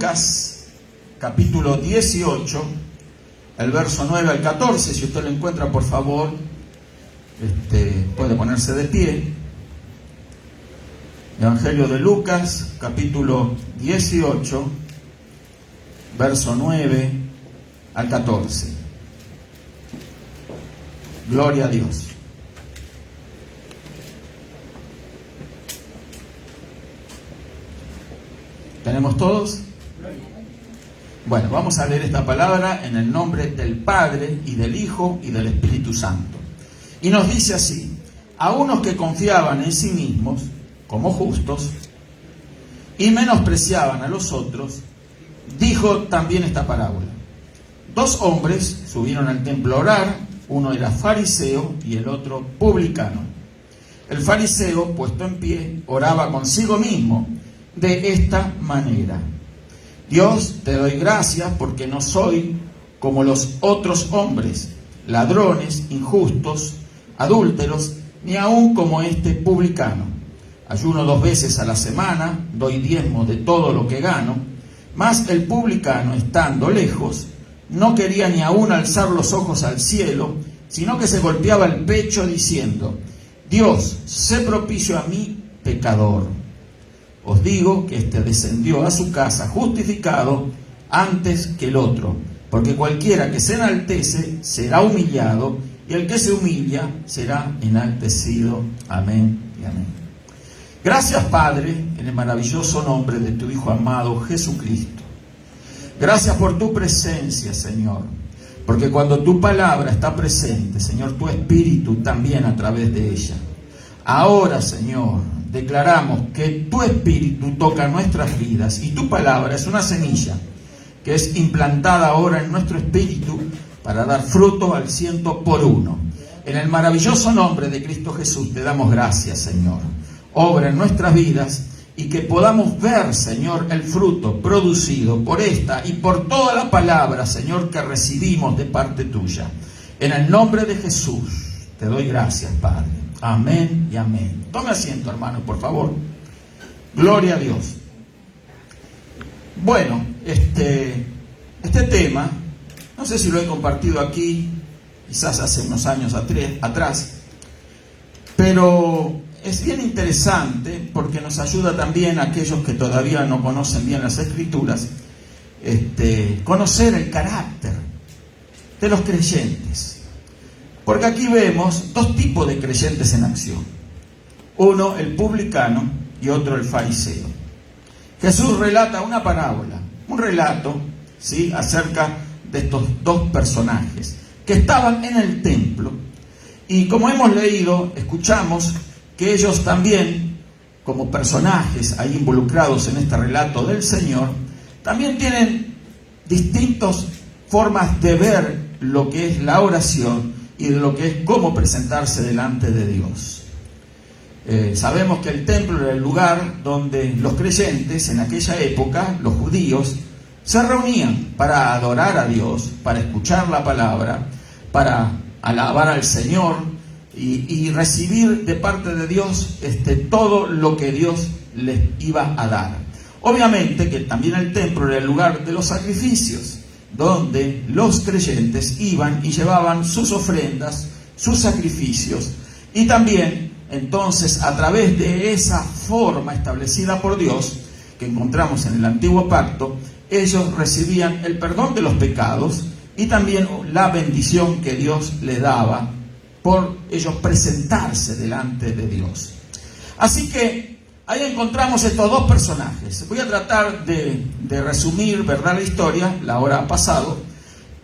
Lucas, capítulo 18, el verso 9 al 14. Si usted lo encuentra, por favor, puede ponerse de pie. Evangelio de Lucas, capítulo 18, verso 9 al 14. Gloria a Dios. ¿Tenemos todos? Bueno, vamos a leer esta palabra en el nombre del Padre, y del Hijo, y del Espíritu Santo. Y nos dice así: a unos que confiaban en sí mismos como justos y menospreciaban a los otros, dijo también esta parábola. 2 hombres subieron al templo a orar, uno era fariseo y el otro publicano. El fariseo, puesto en pie, oraba consigo mismo de esta manera: Dios, te doy gracias porque no soy como los otros hombres, ladrones, injustos, adúlteros, ni aun como este publicano. Ayuno 2 veces a la semana, doy diezmo de todo lo que gano. Mas el publicano, estando lejos, no quería ni aun alzar los ojos al cielo, sino que se golpeaba el pecho diciendo: Dios, sé propicio a mí, pecador. Os digo que éste descendió a su casa justificado antes que el otro, porque cualquiera que se enaltece será humillado, y el que se humilla será enaltecido. Amén y amén. Gracias, Padre, en el maravilloso nombre de tu Hijo amado Jesucristo. Gracias por tu presencia, Señor, porque cuando tu palabra está presente, Señor, tu Espíritu también a través de ella. Ahora, Señor, declaramos que tu Espíritu toca nuestras vidas y tu palabra es una semilla que es implantada ahora en nuestro espíritu para dar fruto al 100%. En el maravilloso nombre de Cristo Jesús te damos gracias, Señor. Obra en nuestras vidas y que podamos ver, Señor, el fruto producido por esta y por toda la palabra, Señor, que recibimos de parte tuya. En el nombre de Jesús te doy gracias, Padre. Amén y amén. Tome asiento, hermano, por favor. Gloria a Dios. Bueno, este tema, no sé si lo he compartido aquí, quizás hace unos años atrás, pero es bien interesante porque nos ayuda también a aquellos que todavía no conocen bien las Escrituras, conocer el carácter de los creyentes. Porque aquí vemos 2 tipos de creyentes en acción. Uno, el publicano, y otro, el fariseo. Jesús relata una parábola, un relato, ¿sí?, acerca de estos 2 personajes que estaban en el templo. Y como hemos leído, escuchamos que ellos también, como personajes ahí involucrados en este relato del Señor, también tienen distintas formas de ver lo que es la oración y de lo que es cómo presentarse delante de Dios. Sabemos que el templo era el lugar donde los creyentes en aquella época, los judíos, se reunían para adorar a Dios, para escuchar la palabra, para alabar al Señor y recibir de parte de Dios todo lo que Dios les iba a dar. Obviamente que también el templo era el lugar de los sacrificios, donde los creyentes iban y llevaban sus ofrendas, sus sacrificios, y también entonces a través de esa forma establecida por Dios que encontramos en el Antiguo Pacto, ellos recibían el perdón de los pecados y también la bendición que Dios les daba por ellos presentarse delante de Dios. Así que ahí encontramos estos 2 personajes. Voy a tratar de resumir, ¿verdad?, la historia, la hora ha pasado,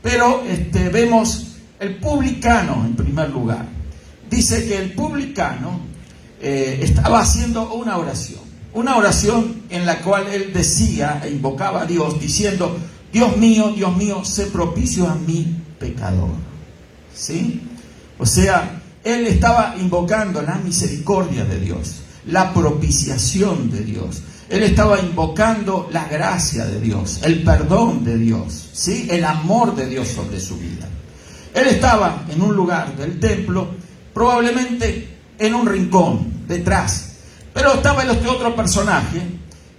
pero vemos el publicano en primer lugar. Dice que el publicano estaba haciendo una oración en la cual él decía e invocaba a Dios diciendo: Dios mío, sé propicio a mí, pecador. ¿Sí? O sea, él estaba invocando la misericordia de Dios, la propiciación de Dios. Él estaba invocando la gracia de Dios, el perdón de Dios, ¿sí?, el amor de Dios sobre su vida. Él estaba en un lugar del templo, probablemente en un rincón, detrás. Pero estaba este otro personaje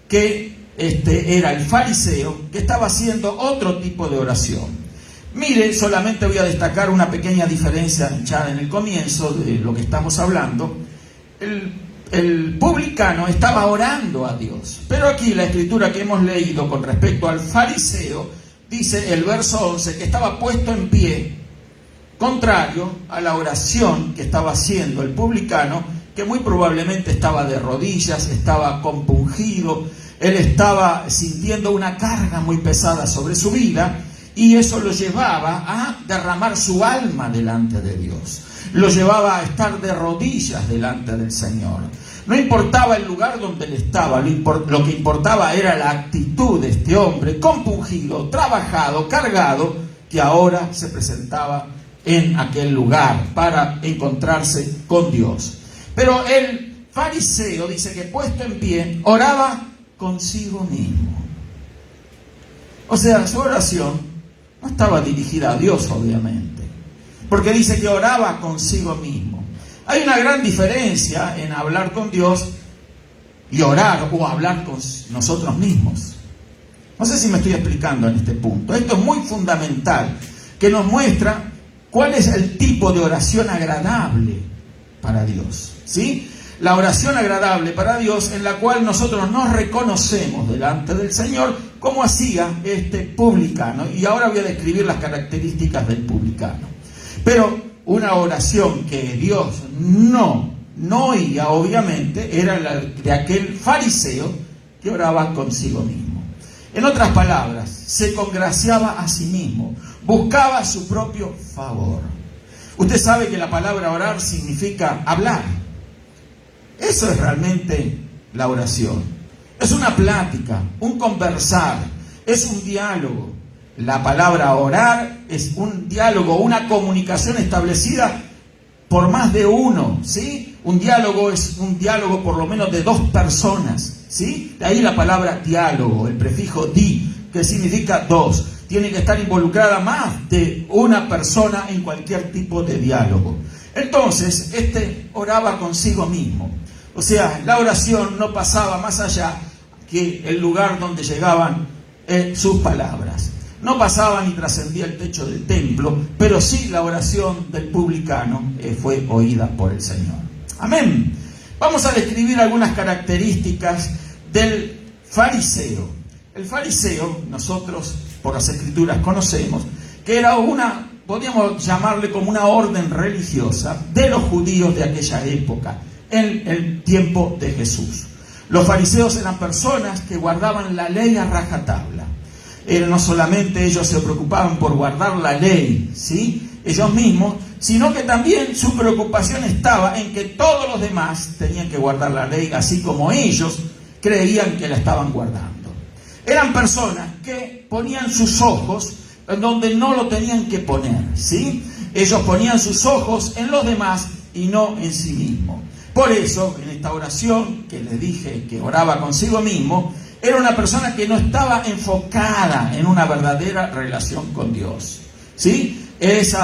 que era el fariseo, que estaba haciendo otro tipo de oración. Mire, solamente voy a destacar una pequeña diferencia ya en el comienzo de lo que estamos hablando. El publicano estaba orando a Dios, pero aquí la escritura que hemos leído con respecto al fariseo, dice el verso 11, que estaba puesto en pie, contrario a la oración que estaba haciendo el publicano, que muy probablemente estaba de rodillas, estaba compungido, él estaba sintiendo una carga muy pesada sobre su vida, y eso lo llevaba a derramar su alma delante de Dios, lo llevaba a estar de rodillas delante del Señor. No importaba el lugar donde él estaba, lo que importaba era la actitud de este hombre compungido, trabajado, cargado, que ahora se presentaba en aquel lugar para encontrarse con Dios. Pero el fariseo dice que puesto en pie, oraba consigo mismo. O sea, su oración no estaba dirigida a Dios, obviamente, porque dice que oraba consigo mismo. Hay una gran diferencia en hablar con Dios y orar o hablar con nosotros mismos. No sé si me estoy explicando en este punto. Esto es muy fundamental, que nos muestra cuál es el tipo de oración agradable para Dios, ¿sí? La oración agradable para Dios, en la cual nosotros nos reconocemos delante del Señor, como hacía este publicano. Y ahora voy a describir las características del publicano. Pero una oración que Dios no oía, obviamente, era la de aquel fariseo que oraba consigo mismo. En otras palabras, se congraciaba a sí mismo, buscaba su propio favor. Usted sabe que la palabra orar significa hablar. Eso es realmente la oración. Es una plática, un conversar, es un diálogo. La palabra orar es un diálogo, una comunicación establecida por más de uno, ¿sí? Un diálogo es un diálogo por lo menos de dos personas, ¿sí? De ahí la palabra diálogo, el prefijo di, que significa dos. Tiene que estar involucrada más de una persona en cualquier tipo de diálogo. Entonces, oraba consigo mismo. O sea, la oración no pasaba más allá que el lugar donde llegaban sus palabras. No pasaba ni trascendía el techo del templo, pero sí la oración del publicano fue oída por el Señor. Amén. Vamos a describir algunas características del fariseo. El fariseo, nosotros por las Escrituras conocemos, que era podríamos llamarle como una orden religiosa de los judíos de aquella época, en el tiempo de Jesús. Los fariseos eran personas que guardaban la ley a rajatabla. No solamente ellos se preocupaban por guardar la ley, ¿sí?, ellos mismos, sino que también su preocupación estaba en que todos los demás tenían que guardar la ley, así como ellos creían que la estaban guardando. Eran personas que ponían sus ojos en donde no lo tenían que poner, ¿sí? Ellos ponían sus ojos en los demás y no en sí mismos. Por eso, en esta oración que les dije que oraba consigo mismo, era una persona que no estaba enfocada en una verdadera relación con Dios, ¿sí? Ese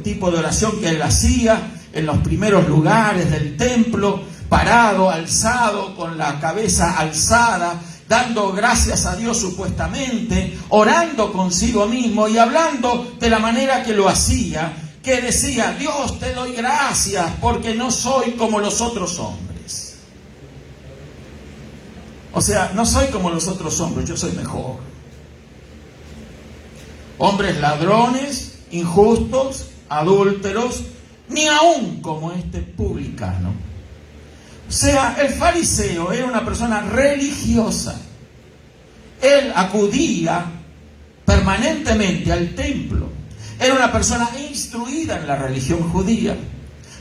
tipo de oración que él hacía en los primeros lugares del templo, parado, alzado, con la cabeza alzada, dando gracias a Dios supuestamente, orando consigo mismo y hablando de la manera que lo hacía, que decía: Dios, te doy gracias porque no soy como los otros hombres. O sea, no soy como los otros hombres, yo soy mejor. Hombres ladrones, injustos, adúlteros, ni aún como este publicano. O sea, el fariseo era una persona religiosa. Él acudía permanentemente al templo. Era una persona instruida en la religión judía.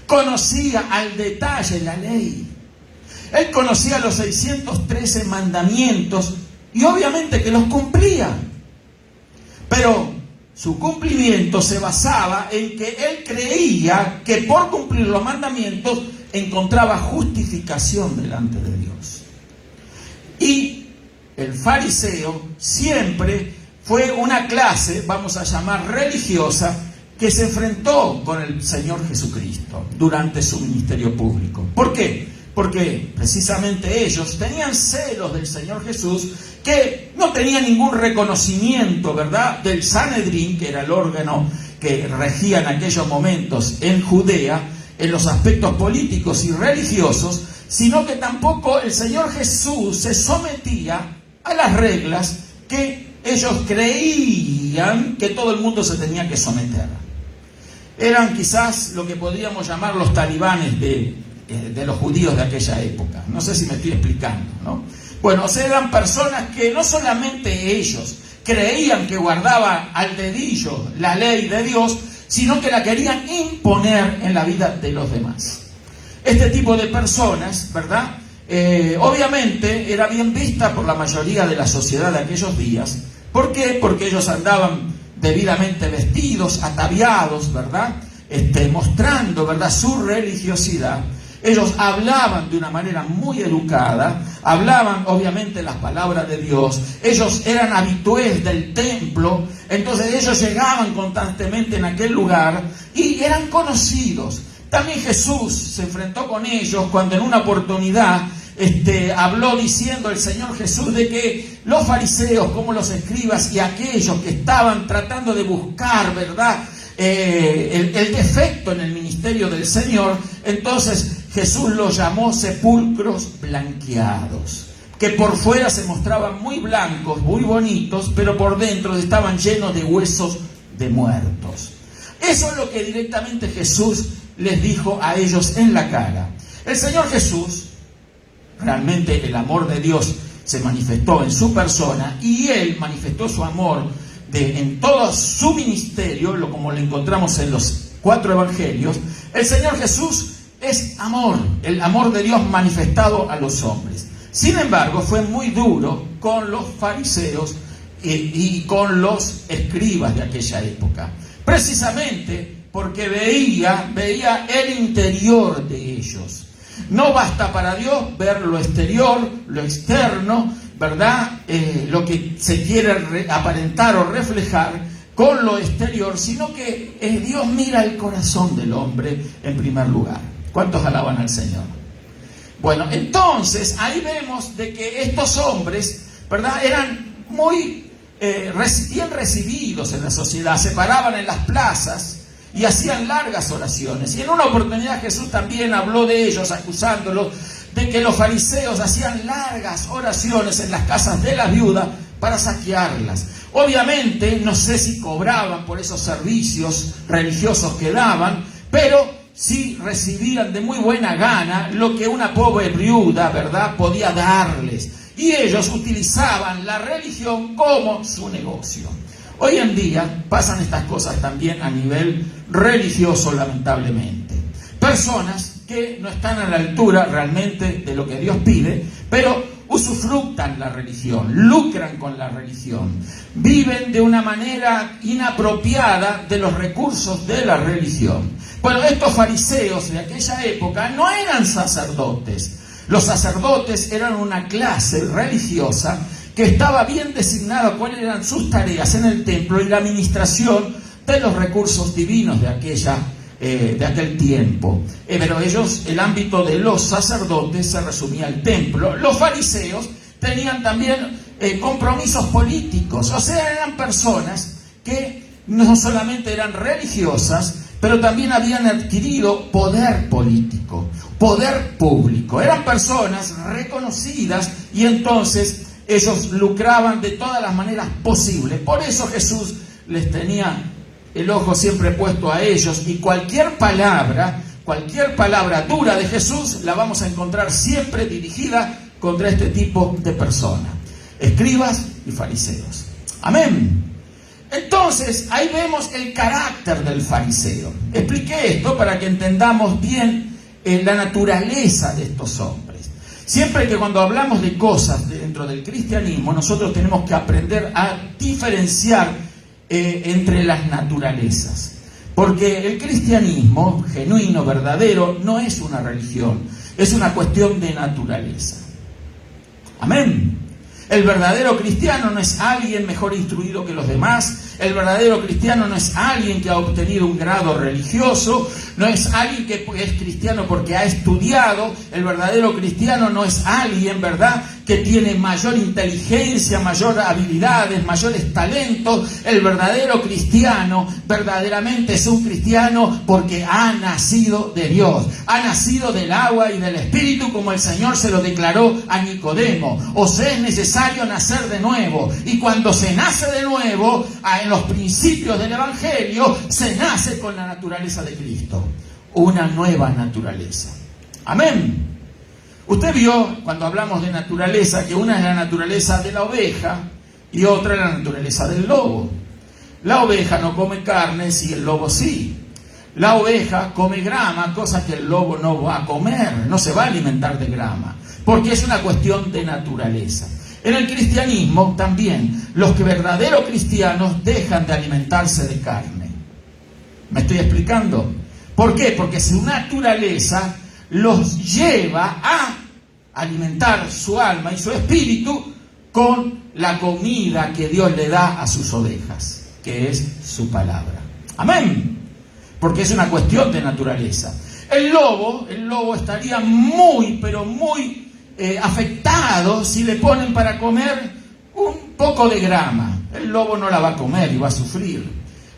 Conocía al detalle la ley. Él conocía los 613 mandamientos y obviamente que los cumplía. Pero su cumplimiento se basaba en que él creía que por cumplir los mandamientos encontraba justificación delante de Dios. Y el fariseo siempre fue una clase, vamos a llamar religiosa, que se enfrentó con el Señor Jesucristo durante su ministerio público. ¿Por qué? Porque precisamente ellos tenían celos del Señor Jesús, que no tenía ningún reconocimiento, ¿verdad?, del Sanedrín, que era el órgano que regía en aquellos momentos en Judea, en los aspectos políticos y religiosos, sino que tampoco el Señor Jesús se sometía a las reglas que ellos creían que todo el mundo se tenía que someter. Eran quizás lo que podríamos llamar los talibanes de los judíos de aquella época. No sé si me estoy explicando, ¿no? Bueno, o sea, eran personas que no solamente ellos creían que guardaban al dedillo la ley de Dios, sino que la querían imponer en la vida de los demás. Este tipo de personas, ¿verdad?, obviamente era bien vista por la mayoría de la sociedad de aquellos días. ¿Por qué? Porque ellos andaban debidamente vestidos, ataviados, ¿verdad?, mostrando, ¿verdad?, su religiosidad. Ellos hablaban de una manera muy educada, hablaban obviamente las palabras de Dios, ellos eran habitués del templo, entonces ellos llegaban constantemente en aquel lugar y eran conocidos. También Jesús se enfrentó con ellos cuando en una oportunidad habló diciendo el Señor Jesús de que los fariseos, como los escribas y aquellos que estaban tratando de buscar, ¿verdad?, el defecto en el ministerio del Señor, entonces Jesús los llamó sepulcros blanqueados, que por fuera se mostraban muy blancos, muy bonitos, pero por dentro estaban llenos de huesos de muertos. Eso es lo que directamente Jesús les dijo a ellos en la cara. El Señor Jesús, realmente el amor de Dios se manifestó en su persona y Él manifestó su amor en todo su ministerio, como lo encontramos en los 4 evangelios. El Señor Jesús es amor, el amor de Dios manifestado a los hombres. Sin embargo, fue muy duro con los fariseos y con los escribas de aquella época, precisamente porque veía el interior de ellos. No basta para Dios ver lo exterior, lo externo, ¿verdad?, lo que se quiere aparentar o reflejar con lo exterior, sino que Dios mira el corazón del hombre en primer lugar. ¿Cuántos alaban al Señor? Bueno, entonces ahí vemos de que estos hombres, ¿verdad?, eran muy bien recibidos en la sociedad, se paraban en las plazas y hacían largas oraciones. Y en una oportunidad Jesús también habló de ellos, acusándolos de que los fariseos hacían largas oraciones en las casas de las viudas para saquearlas. Obviamente, no sé si cobraban por esos servicios religiosos que daban, pero sí recibían de muy buena gana lo que una pobre viuda, ¿verdad?, podía darles. Y ellos utilizaban la religión como su negocio. Hoy en día pasan estas cosas también a nivel religioso, lamentablemente. Personas que no están a la altura realmente de lo que Dios pide, pero usufructan la religión, lucran con la religión, viven de una manera inapropiada de los recursos de la religión. Bueno, estos fariseos de aquella época no eran sacerdotes. Los sacerdotes eran una clase religiosa que estaba bien designada cuáles eran sus tareas en el templo y la administración de los recursos divinos de aquel tiempo. Pero ellos, el ámbito de los sacerdotes se resumía al templo. Los fariseos tenían también compromisos políticos, o sea, eran personas que no solamente eran religiosas, pero también habían adquirido poder político, poder público. Eran personas reconocidas y entonces ellos lucraban de todas las maneras posibles. Por eso Jesús les tenía el ojo siempre puesto a ellos, y cualquier palabra dura de Jesús la vamos a encontrar siempre dirigida contra este tipo de personas, escribas y fariseos. Amén. Entonces, ahí vemos el carácter del fariseo. Expliqué esto para que entendamos bien la naturaleza de estos hombres. Siempre que cuando hablamos de cosas dentro del cristianismo, nosotros tenemos que aprender a diferenciar entre las naturalezas. Porque el cristianismo genuino, verdadero, no es una religión, es una cuestión de naturaleza. Amén. El verdadero cristiano no es alguien mejor instruido que los demás. El verdadero cristiano no es alguien que ha obtenido un grado religioso. No es alguien que es cristiano porque ha estudiado. El verdadero cristiano no es alguien, ¿verdad?, que tiene mayor inteligencia, mayor habilidades, mayores talentos. El verdadero cristiano verdaderamente es un cristiano porque ha nacido de Dios. Ha nacido del agua y del Espíritu, como el Señor se lo declaró a Nicodemo. Os es necesario nacer de nuevo. Y cuando se nace de nuevo, en los principios del Evangelio, se nace con la naturaleza de Cristo. Una nueva naturaleza. Amén. Usted vio, cuando hablamos de naturaleza, que una es la naturaleza de la oveja y otra es la naturaleza del lobo. La oveja no come carne, y el lobo sí. La oveja come grama, cosa que el lobo no va a comer, no se va a alimentar de grama, porque es una cuestión de naturaleza. En el cristianismo también, los verdaderos cristianos dejan de alimentarse de carne. ¿Me estoy explicando? ¿Por qué? Porque su naturaleza los lleva a alimentar su alma y su espíritu con la comida que Dios le da a sus ovejas, que es su palabra. Amén. Porque es una cuestión de naturaleza. El lobo estaría muy, pero muy afectado si le ponen para comer un poco de grama. El lobo no la va a comer y va a sufrir.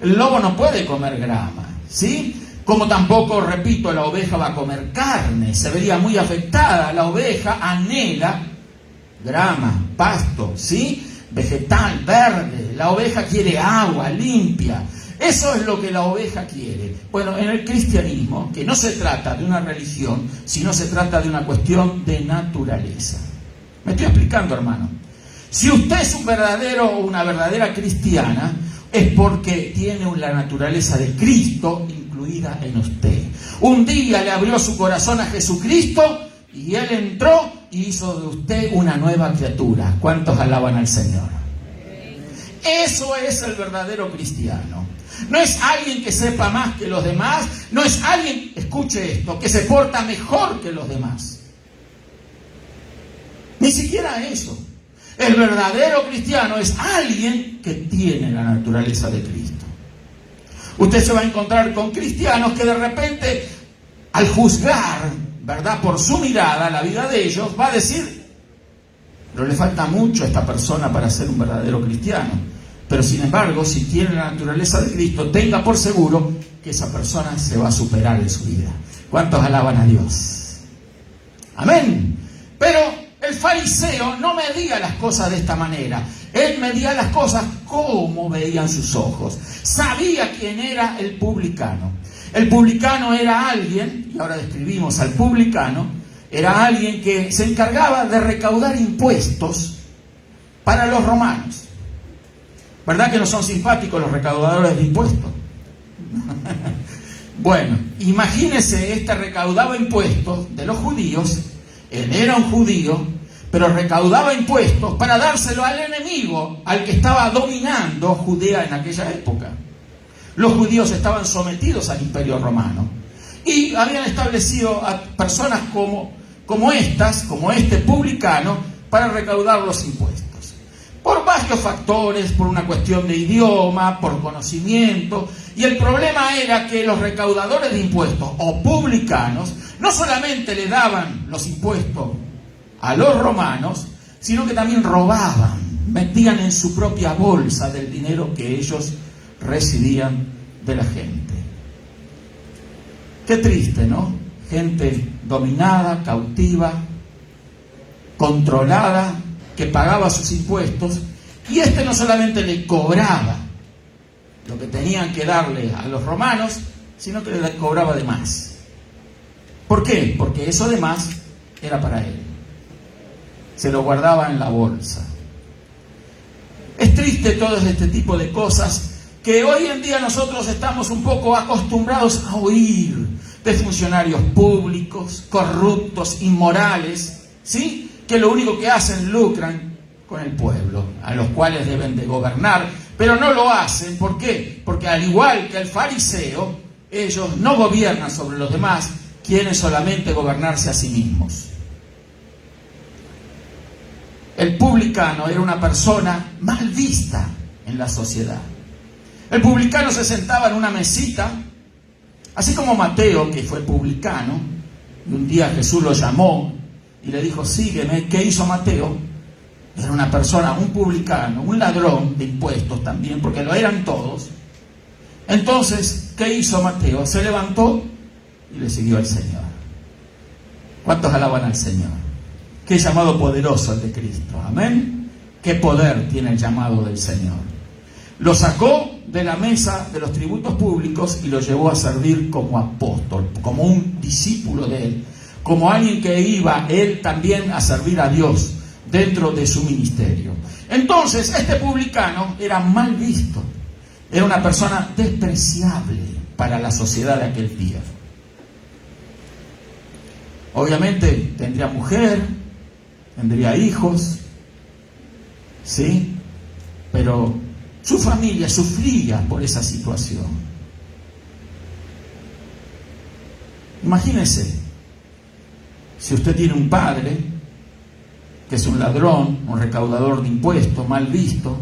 El lobo no puede comer grama, ¿sí? Como tampoco, repito, la oveja va a comer carne, se vería muy afectada. La oveja anhela grama, pasto, ¿sí? Vegetal, verde. La oveja quiere agua limpia. Eso es lo que la oveja quiere. Bueno, en el cristianismo, que no se trata de una religión, sino se trata de una cuestión de naturaleza. ¿Me estoy explicando, hermano? Si usted es un verdadero o una verdadera cristiana, es porque tiene la naturaleza de Cristo incluida en usted. Un día le abrió su corazón a Jesucristo y Él entró y hizo de usted una nueva criatura. ¿Cuántos alaban al Señor? Eso es el verdadero cristiano. No es alguien que sepa más que los demás, no es alguien, escuche esto, que se porta mejor que los demás. Ni siquiera eso. El verdadero cristiano es alguien que tiene la naturaleza de Cristo. Usted se va a encontrar con cristianos que de repente, al juzgar, ¿verdad?, por su mirada la vida de ellos, va a decir, pero le falta mucho a esta persona para ser un verdadero cristiano. Pero sin embargo, si tiene la naturaleza de Cristo, tenga por seguro que esa persona se va a superar en su vida. ¿Cuántos alaban a Dios? Amén. Pero el fariseo no medía las cosas de esta manera. Él medía las cosas como veían sus ojos. Sabía quién era el publicano. El publicano era alguien, y ahora describimos al publicano, era alguien que se encargaba de recaudar impuestos para los romanos. ¿Verdad que no son simpáticos los recaudadores de impuestos? Bueno, imagínese, este recaudaba impuestos de los judíos. Él era un judío, pero recaudaba impuestos para dárselo al enemigo, al que estaba dominando Judea en aquella época. Los judíos estaban sometidos al imperio romano y habían establecido a personas como este publicano, para recaudar los impuestos. Por varios factores, por una cuestión de idioma, por conocimiento. Y el problema era que los recaudadores de impuestos o publicanos no solamente le daban los impuestos a los romanos, sino que también robaban, metían en su propia bolsa del dinero que ellos recibían de la gente. Qué triste, ¿no? Gente dominada, cautiva, controlada, que pagaba sus impuestos, y no solamente le cobraba lo que tenían que darle a los romanos, sino que le cobraba de más. ¿Por qué? Porque eso de más era para él. Se lo guardaba en la bolsa. Es triste todo este tipo de cosas que hoy en día nosotros estamos un poco acostumbrados a oír de funcionarios públicos, corruptos, inmorales, ¿sí?, que lo único que hacen, lucran con el pueblo, a los cuales deben de gobernar, pero no lo hacen. ¿Por qué? Porque al igual que el fariseo, ellos no gobiernan sobre los demás, quieren solamente gobernarse a sí mismos. el publicano era una persona mal vista en la sociedad. El publicano se sentaba en una mesita, así como Mateo, que fue publicano, y un día Jesús lo llamó y le dijo, sígueme. ¿Qué hizo Mateo? Era una persona, un publicano, un ladrón de impuestos también, porque lo eran todos. Entonces, ¿qué hizo Mateo? Se levantó y le siguió al Señor. ¿Cuántos alaban al Señor? Qué llamado poderoso el de Cristo. Amén. Qué poder tiene el llamado del Señor. Lo sacó de la mesa de los tributos públicos y lo llevó a servir como apóstol, como un discípulo de él, como alguien que iba él también a servir a Dios dentro de su ministerio. Entonces, este publicano era mal visto, era una persona despreciable para la sociedad de aquel día. Obviamente tendría mujer, tendría hijos, ¿sí? Pero su familia sufría por esa situación. Imagínese, si usted tiene un padre que es un ladrón, un recaudador de impuestos, mal visto,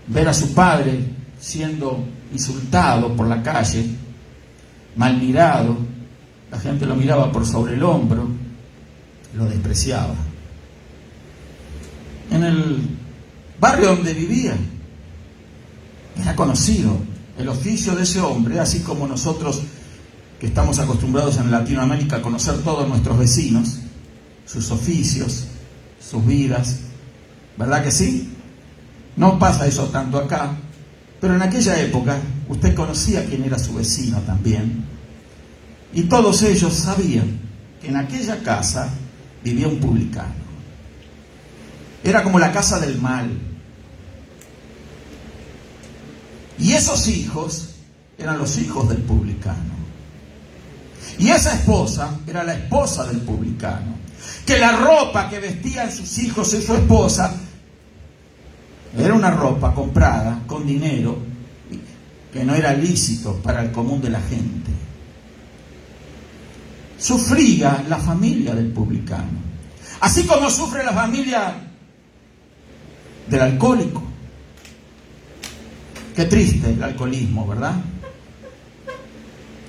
ver a su padre siendo insultado por la calle, mal mirado, la gente lo miraba por sobre el hombro, lo despreciaba. En el barrio donde vivía, era conocido el oficio de ese hombre, así como nosotros que estamos acostumbrados en Latinoamérica a conocer todos nuestros vecinos, sus oficios, sus vidas, ¿verdad que sí? No pasa eso tanto acá, pero en aquella época usted conocía quién era su vecino también, y todos ellos sabían que en aquella casa vivía un publicano. Era como la casa del mal. Y esos hijos eran los hijos del publicano. Y esa esposa era la esposa del publicano. Que la ropa que vestían sus hijos y su esposa era una ropa comprada con dinero que no era lícito para el común de la gente. Sufría la familia del publicano, así como sufre la familia del alcohólico. Qué triste el alcoholismo, ¿verdad?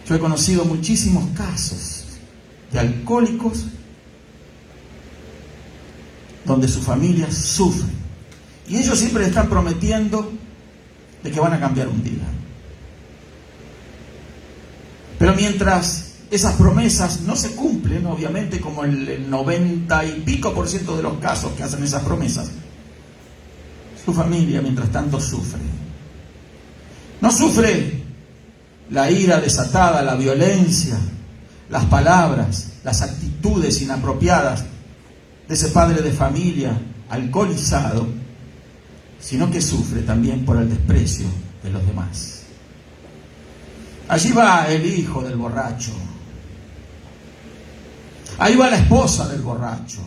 Yo he conocido muchísimos casos de alcohólicos donde sus familias sufren. Y ellos siempre le están prometiendo de que van a cambiar un día. Pero mientras esas promesas no se cumplen, obviamente, como el 90 y pico % de los casos que hacen esas promesas, su familia mientras tanto sufre. No sufre la ira desatada, la violencia, las palabras, las actitudes inapropiadas de ese padre de familia alcoholizado, sino que sufre también por el desprecio de los demás. Allí va el hijo del borracho. Ahí va la esposa del borracho.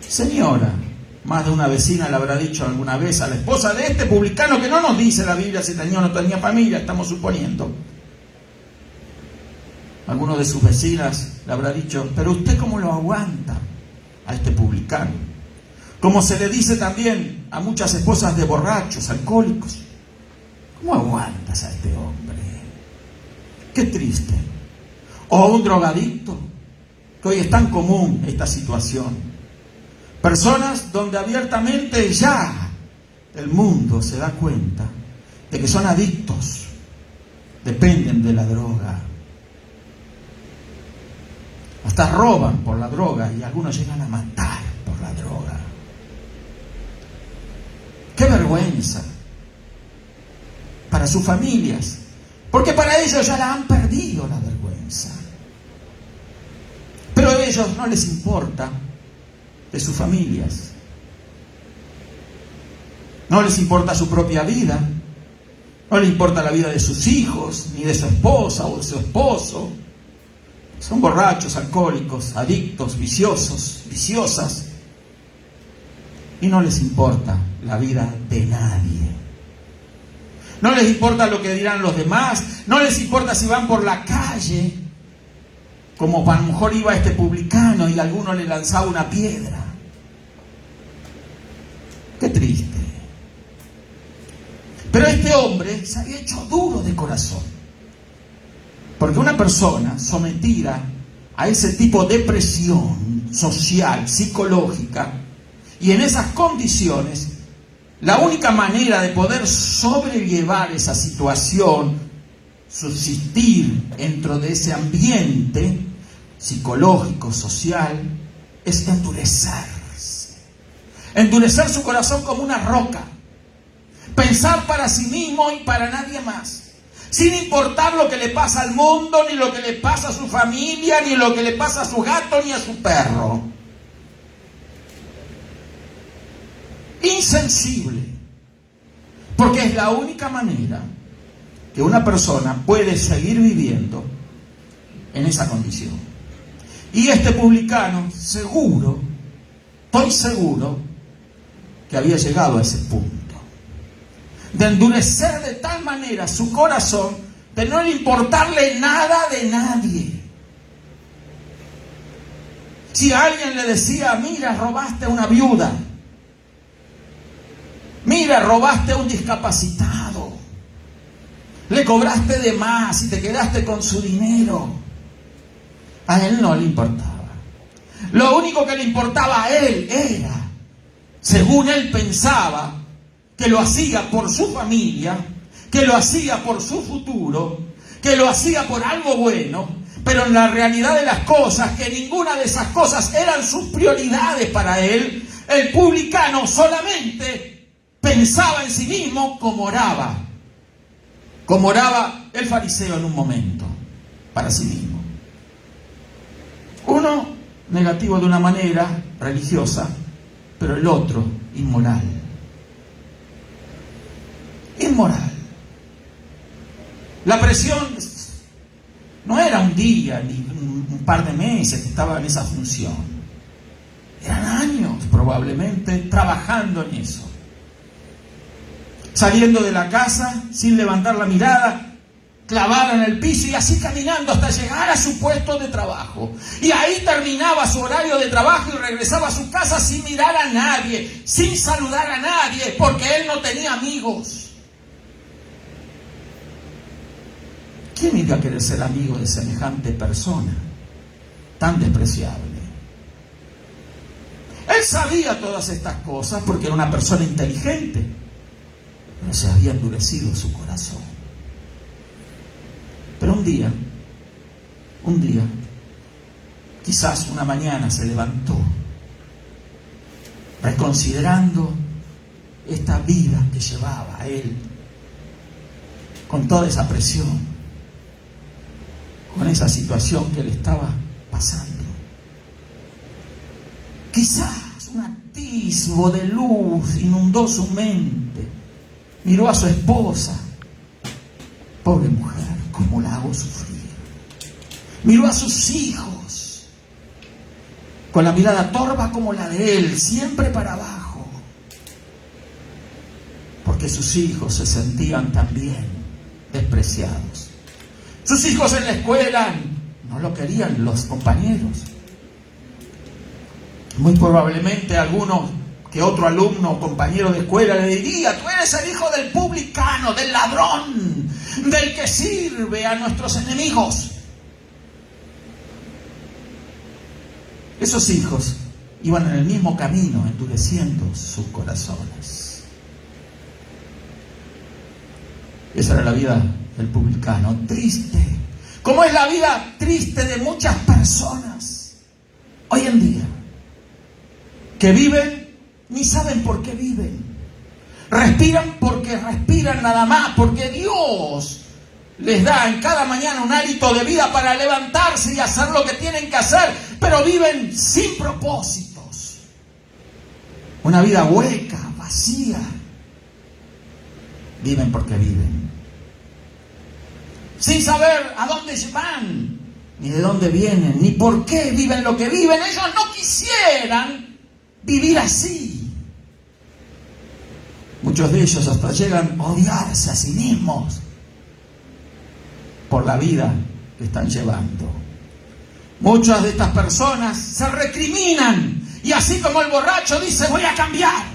Señora, más de una vecina le habrá dicho alguna vez a la esposa de este publicano, que no nos dice la Biblia si tenía o no tenía familia, estamos suponiendo. Alguno de sus vecinas le habrá dicho, pero usted cómo lo aguanta a este publicano. Como se le dice también a muchas esposas de borrachos, alcohólicos. ¿Cómo aguantas a este hombre? Qué triste. O a un drogadicto, que hoy es tan común esta situación. Personas donde abiertamente ya el mundo se da cuenta de que son adictos, dependen de la droga. Hasta roban por la droga y algunos llegan a matar por la droga. ¡Qué vergüenza! Para sus familias, porque para ellos ya la han perdido la vergüenza. Pero a ellos no les importa de sus familias. No les importa su propia vida, no les importa la vida de sus hijos, ni de su esposa o de su esposo. Son borrachos, alcohólicos, adictos, viciosos, viciosas. Y no les importa la vida de nadie. No les importa lo que dirán los demás. No les importa si van por la calle como a lo mejor iba este publicano y alguno le lanzaba una piedra. Qué triste. Pero este hombre se había hecho duro de corazón. Porque una persona sometida a ese tipo de presión social, psicológica, y en esas condiciones, la única manera de poder sobrellevar esa situación, subsistir dentro de ese ambiente psicológico, social, es endurecerse. Endurecer su corazón como una roca. Pensar para sí mismo y para nadie más. Sin importar lo que le pasa al mundo, ni lo que le pasa a su familia, ni lo que le pasa a su gato, ni a su perro. Insensible. Porque es la única manera que una persona puede seguir viviendo en esa condición. Y este publicano, estoy seguro, que había llegado a ese punto. De endurecer de tal manera su corazón, de no importarle nada de nadie. Si alguien le decía, mira, robaste a una viuda, mira, robaste a un discapacitado, le cobraste de más y te quedaste con su dinero, a él no le importaba. Lo único que le importaba a él era, según él pensaba, que lo hacía por su familia, que lo hacía por su futuro, que lo hacía por algo bueno, pero en la realidad de las cosas, que ninguna de esas cosas eran sus prioridades para él, el publicano solamente pensaba en sí mismo como oraba el fariseo en un momento, para sí mismo. Uno negativo de una manera religiosa, pero el otro inmoral. Inmoral. La presión no era un día ni un par de meses que estaba en esa función. Eran años probablemente trabajando en eso. Saliendo de la casa sin levantar la mirada, clavada en el piso y así caminando hasta llegar a su puesto de trabajo. Y ahí terminaba su horario de trabajo y regresaba a su casa sin mirar a nadie, sin saludar a nadie, porque él no tenía amigos. ¿Quién iba a querer ser amigo de semejante persona tan despreciable? Él sabía todas estas cosas porque era una persona inteligente, pero se había endurecido su corazón. Pero un día, quizás una mañana se levantó, reconsiderando esta vida que llevaba a él, con toda esa presión, con esa situación que le estaba pasando. Quizás un atisbo de luz inundó su mente. Miró a su esposa. Pobre mujer, ¿cómo la hago sufrir? Miró a sus hijos, con la mirada torva como la de él, siempre para abajo. Porque sus hijos se sentían también despreciados. Sus hijos en la escuela no lo querían los compañeros. Muy probablemente alguno que otro alumno o compañero de escuela le diría: tú eres el hijo del publicano, del ladrón, del que sirve a nuestros enemigos. Esos hijos iban en el mismo camino, endureciendo sus corazones. Esa era la vida del publicano, triste, como es la vida triste de muchas personas hoy en día, que viven, ni saben por qué viven, respiran porque respiran nada más, porque Dios les da en cada mañana un hálito de vida para levantarse y hacer lo que tienen que hacer, pero viven sin propósitos, una vida hueca, vacía. Viven porque viven, sin saber a dónde van, ni de dónde vienen, ni por qué viven lo que viven. Ellos no quisieran vivir así. Muchos de ellos hasta llegan a odiarse a sí mismos por la vida que están llevando. Muchas de estas personas se recriminan y así como el borracho dice voy a cambiar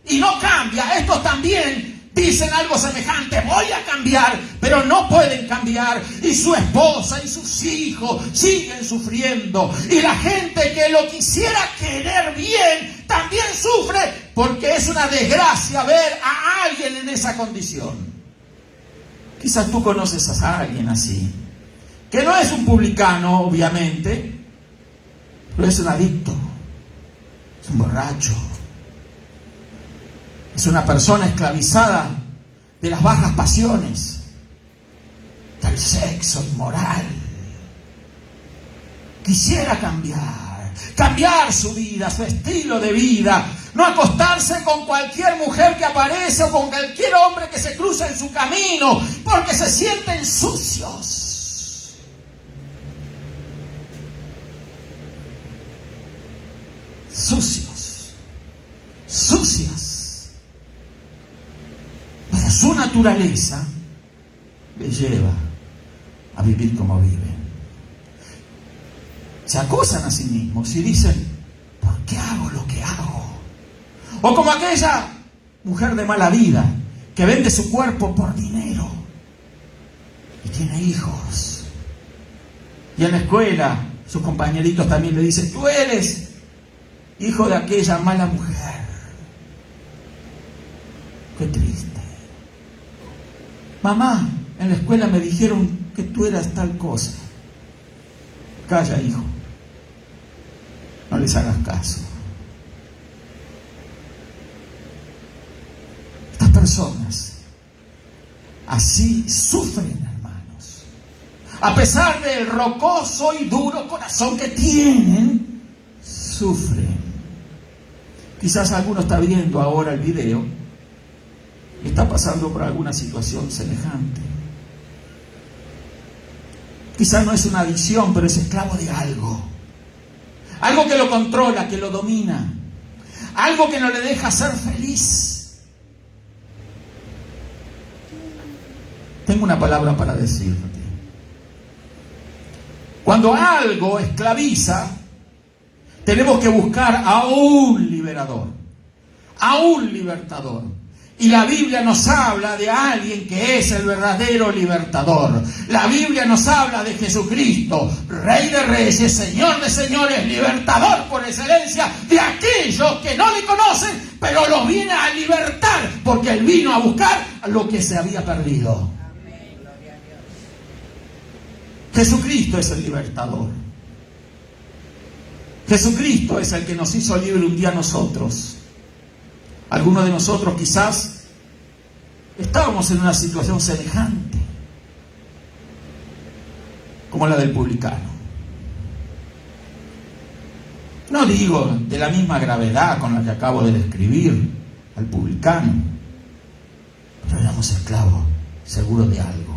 y no cambia, estos también dicen algo semejante, voy a cambiar, pero no pueden cambiar y su esposa y sus hijos siguen sufriendo y la gente que lo quisiera querer bien también sufre porque es una desgracia ver a alguien en esa condición. Quizás tú conoces a alguien así, que no es un publicano, obviamente, pero es un adicto, es un borracho, es una persona esclavizada de las bajas pasiones, del sexo inmoral. Quisiera cambiar su vida, su estilo de vida, no acostarse con cualquier mujer que aparece o con cualquier hombre que se cruza en su camino, porque se sienten sucios. Sucias. Pero su naturaleza le lleva a vivir como viven. Se acusan a sí mismos y dicen, ¿por qué hago lo que hago? O como aquella mujer de mala vida que vende su cuerpo por dinero y tiene hijos. Y en la escuela sus compañeritos también le dicen, tú eres hijo de aquella mala mujer. Qué triste. Mamá, en la escuela me dijeron que tú eras tal cosa. Calla, hijo. No les hagas caso. Estas personas así sufren, hermanos. A pesar del rocoso y duro corazón que tienen, sufren. Quizás alguno está viendo ahora el video y está pasando por alguna situación semejante. Quizás no es una adicción, pero es esclavo de algo. Algo que lo controla, que lo domina. Algo que no le deja ser feliz. Tengo una palabra para decirte. Cuando algo esclaviza, tenemos que buscar a un liberador, a un libertador. Y la Biblia nos habla de alguien que es el verdadero libertador. La Biblia nos habla de Jesucristo, Rey de Reyes, Señor de Señores, libertador por excelencia de aquellos que no le conocen, pero los viene a libertar, porque Él vino a buscar lo que se había perdido. Jesucristo es el libertador. Jesucristo es el que nos hizo libre un día a nosotros. Algunos de nosotros quizás estábamos en una situación semejante como la del publicano. No digo de la misma gravedad con la que acabo de describir al publicano, pero éramos esclavos, seguros de algo.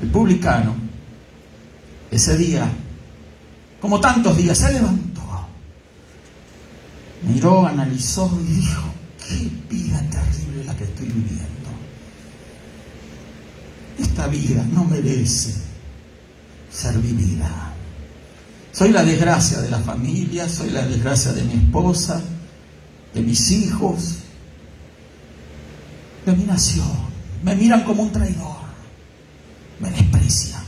El publicano, ese día, como tantos días, se levantó, miró, analizó y dijo, qué vida terrible la que estoy viviendo. Esta vida no merece ser vivida. Soy la desgracia de la familia, soy la desgracia de mi esposa, de mis hijos, de mi nación. Me miran como un traidor, me desprecian.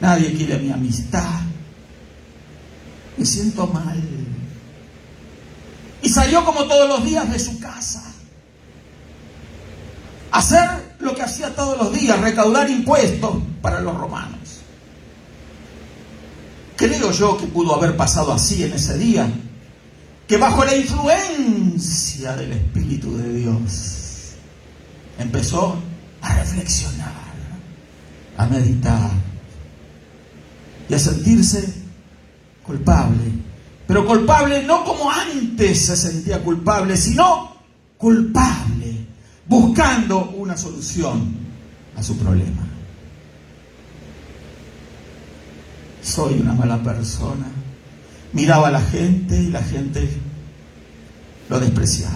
Nadie quiere mi amistad. Me siento mal. Y salió como todos los días de su casa a hacer lo que hacía todos los días, recaudar impuestos para los romanos. Creo yo que pudo haber pasado así en ese día, que bajo la influencia del Espíritu de Dios empezó a reflexionar, a meditar y a sentirse culpable. Pero culpable no como antes se sentía culpable, sino culpable, buscando una solución a su problema. Soy una mala persona. Miraba a la gente y la gente lo despreciaba.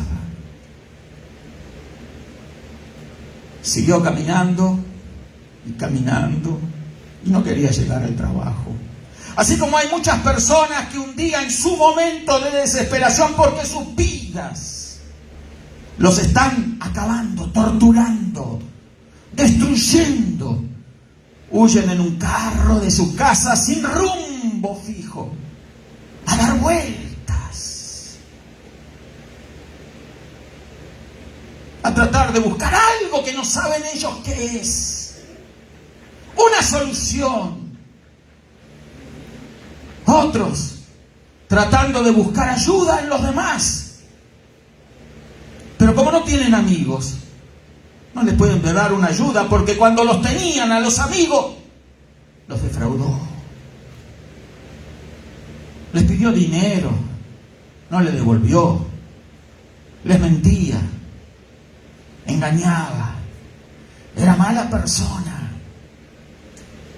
Siguió caminando y caminando y no quería llegar al trabajo. Así como hay muchas personas que un día en su momento de desesperación porque sus vidas los están acabando, torturando, destruyendo, huyen en un carro de su casa sin rumbo fijo, a dar vueltas, a tratar de buscar algo que no saben ellos qué es, una solución. Otros tratando de buscar ayuda en los demás, pero como no tienen amigos, no les pueden dar una ayuda, porque cuando los tenían a los amigos, los defraudó. Les pidió dinero, no le devolvió. Les mentía, engañaba, era mala persona.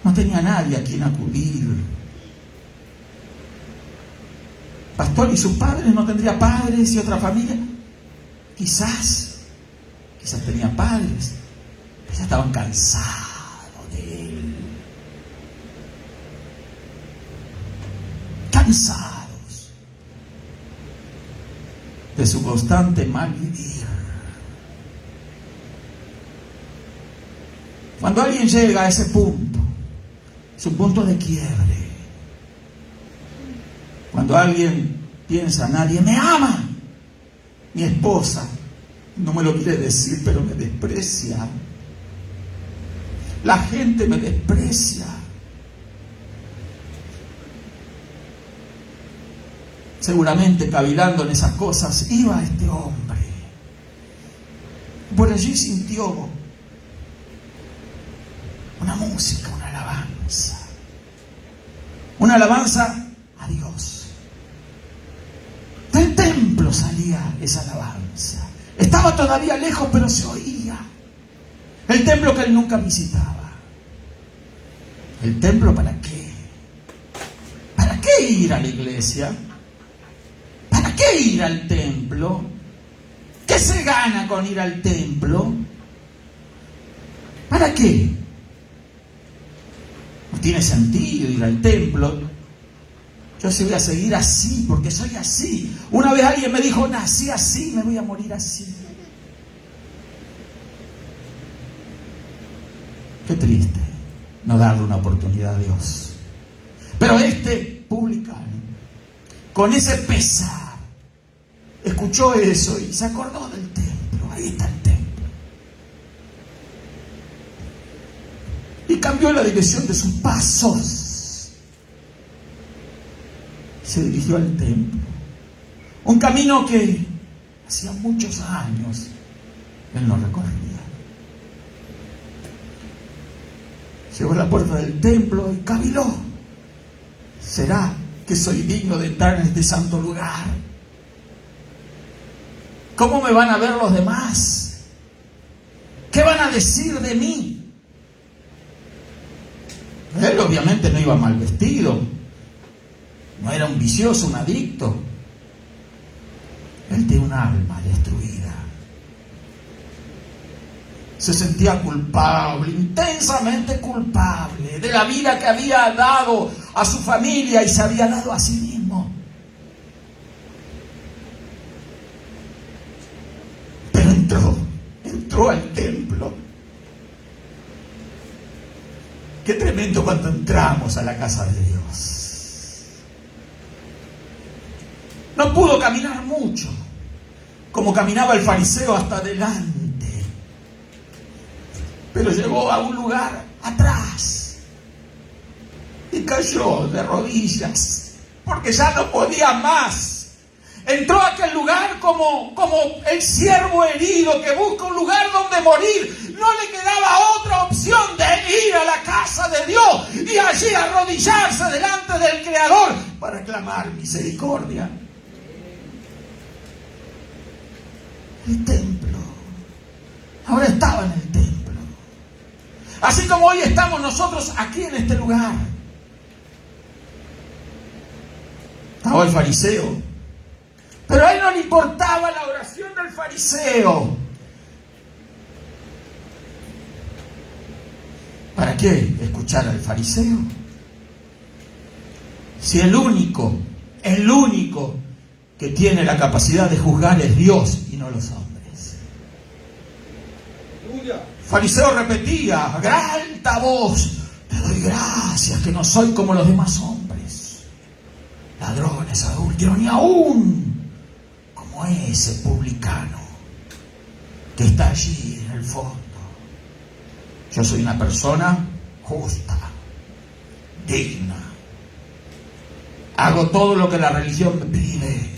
No tenía nadie a quien acudir. Pastor, ¿y sus padres? ¿No tendría padres y otra familia? Quizás tenía padres, pero ya estaban cansados de él. Cansados de su constante mal vivir. Cuando alguien llega a ese punto, es un punto de quiebre. Cuando alguien piensa, nadie me ama, mi esposa no me lo quiere decir, pero me desprecia, la gente me desprecia. Seguramente cavilando en esas cosas iba este hombre. Por allí sintió una música, una alabanza a Dios. Del templo salía esa alabanza. Estaba todavía lejos, pero se oía. El templo que él nunca visitaba. ¿El templo para qué? ¿Para qué ir a la iglesia? ¿Para qué ir al templo? ¿Qué se gana con ir al templo? ¿Para qué? No tiene sentido ir al templo. Yo sí voy a seguir así, porque soy así. Una vez alguien me dijo, nací así, me voy a morir así. Qué triste no darle una oportunidad a Dios. Pero este publicano, con ese pesar, escuchó eso y se acordó del templo. Ahí está el templo. Y cambió la dirección de sus pasos. Se dirigió al templo. Un camino que hacía muchos años él no recorría. Llegó a la puerta del templo y caviló. ¿Será que soy digno de entrar en este santo lugar? ¿Cómo me van a ver los demás? ¿Qué van a decir de mí? Él obviamente no iba mal vestido. No era un vicioso, un adicto. Él tenía un alma destruida. Se sentía culpable, intensamente culpable, de la vida que había dado a su familia y se había dado a sí mismo. Pero entró al templo. Qué tremendo cuando entramos a la casa de Dios. No pudo caminar mucho, como caminaba el fariseo hasta adelante. Pero llegó a un lugar atrás y cayó de rodillas, porque ya no podía más. Entró a aquel lugar como el siervo herido que busca un lugar donde morir. No le quedaba otra opción de ir a la casa de Dios y allí arrodillarse delante del Creador para clamar misericordia. El templo. Ahora estaba en el templo. Así como hoy estamos nosotros aquí en este lugar. Estaba el fariseo. Pero a él no le importaba la oración del fariseo. ¿Para qué escuchar al fariseo? Si el único que tiene la capacidad de juzgar es Dios y no los hombres. El fariseo repetía a gran alta voz: te doy gracias que no soy como los demás hombres, ladrones, adúlteros, ni aún como ese publicano que está allí en el fondo. Yo soy una persona justa, digna. Hago todo lo que la religión me pide.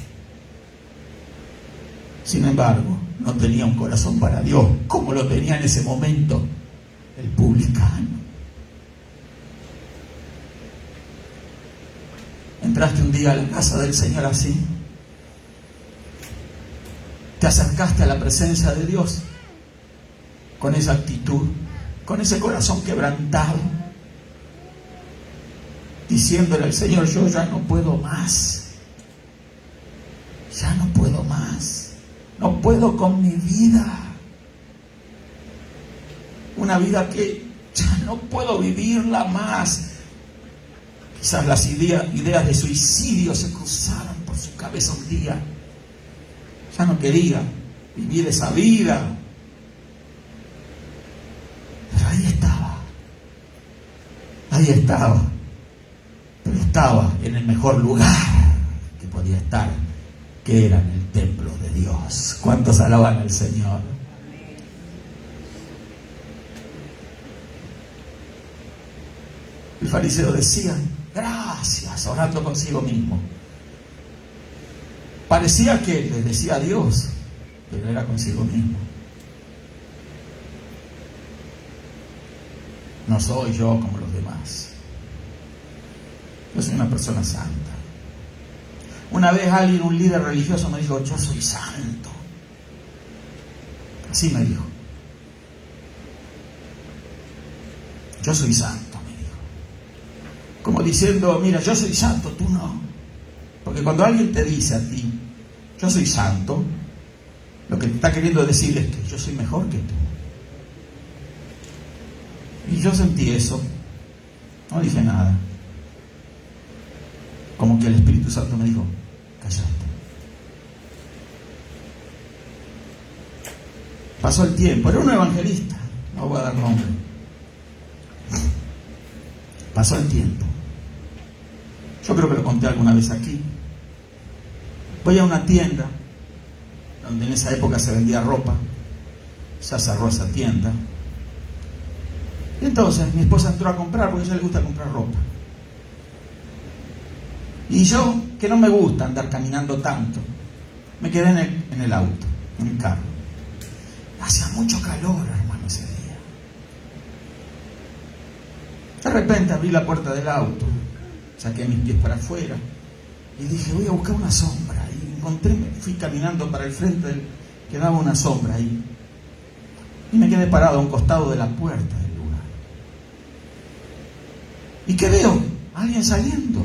Sin embargo, no tenía un corazón para Dios, como lo tenía en ese momento el publicano. Entraste un día a la casa del Señor así. Te acercaste a la presencia de Dios con esa actitud, con ese corazón quebrantado, diciéndole al Señor: yo ya no puedo más, ya no puedo más, no puedo con mi vida, una vida que ya no puedo vivirla más. Quizás las ideas de suicidio se cruzaron por su cabeza un día. Ya no quería vivir esa vida, pero ahí estaba, pero estaba en el mejor lugar que podía estar, que era en el templo de Dios. ¿Cuántos alaban al Señor? El fariseo decía gracias, orando consigo mismo. Parecía que le decía a Dios, pero era consigo mismo. No soy yo como los demás. Yo soy una persona santa. Una vez un líder religioso me dijo: yo soy santo. Así me dijo. Yo soy santo, me dijo. Como diciendo: mira, yo soy santo, tú no. Porque cuando alguien te dice a ti: yo soy santo, lo que te está queriendo decir es que yo soy mejor que tú. Y yo sentí eso. No dije nada. Como que el Espíritu Santo me dijo: cállate. Pasó el tiempo. Era un evangelista, no voy a dar nombre. Pasó el tiempo. Yo creo que lo conté alguna vez aquí. Voy a una tienda donde en esa época se vendía ropa. Ya cerró esa tienda. Y entonces mi esposa entró a comprar, porque a ella le gusta comprar ropa. Y yo, que no me gusta andar caminando tanto, me quedé en el auto, en el carro. Hacía mucho calor, hermano, ese día. De repente abrí la puerta del auto, saqué mis pies para afuera y dije: voy a buscar una sombra. Y fui caminando para el frente, quedaba una sombra ahí. Y me quedé parado a un costado de la puerta del lugar. ¿Y qué veo? Alguien saliendo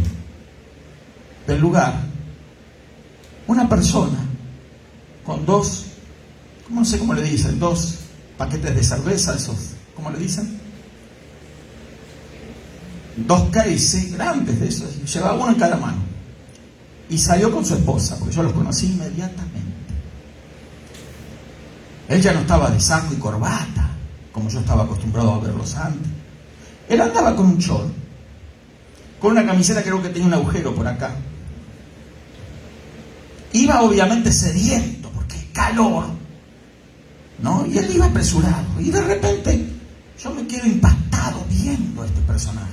del lugar. Una persona con dos, no sé cómo le dicen, 2 paquetes de cerveza, esos, ¿cómo le dicen? 2 cases grandes de esos, llevaba uno en cada mano. Y salió con su esposa, porque yo los conocí inmediatamente. Él ya no estaba de saco y corbata, como yo estaba acostumbrado a verlos antes. Él andaba con un short, con una camiseta, creo que tenía un agujero por acá. Iba obviamente sediento, porque el calor, ¿no? Y él iba apresurado. Y de repente yo me quedo impactado viendo a este personaje.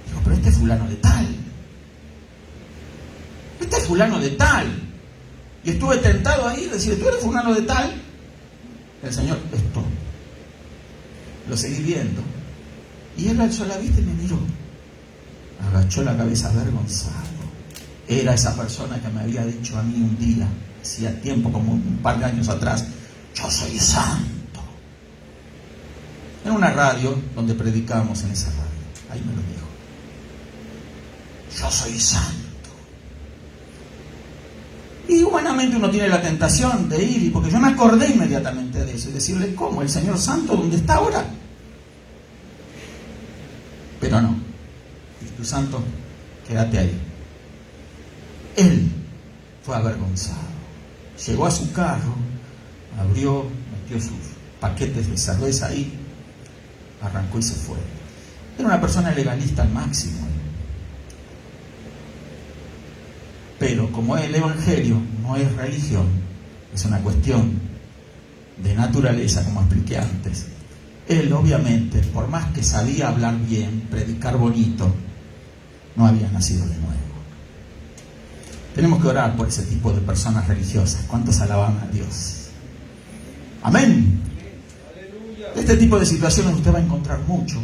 Digo: pero este es fulano de tal. Este es fulano de tal. Y estuve tentado ahí de decir: ¿tú eres fulano de tal? El Señor: esto. Lo seguí viendo. Y él alzó la vista y me miró. Agachó la cabeza avergonzado. Era esa persona que me había dicho a mí un día, hacía tiempo, como un par de años atrás: yo soy santo. En una radio donde predicábamos, en esa radio. Ahí me lo dijo: yo soy santo. Y humanamente uno tiene la tentación de ir, porque yo me acordé inmediatamente de eso, y decirle: ¿cómo? ¿El Señor Santo dónde está ahora? Espíritu Santo, quédate ahí. Él fue avergonzado. Llegó a su carro, abrió, metió sus paquetes de cerveza ahí, arrancó y se fue. Era una persona legalista al máximo. Pero como el Evangelio no es religión, es una cuestión de naturaleza, como expliqué antes, él obviamente, por más que sabía hablar bien, predicar bonito, no había nacido de nuevo. Tenemos que orar por ese tipo de personas religiosas. ¿Cuántos alaban a Dios? Amén. Este tipo de situaciones usted va a encontrar mucho,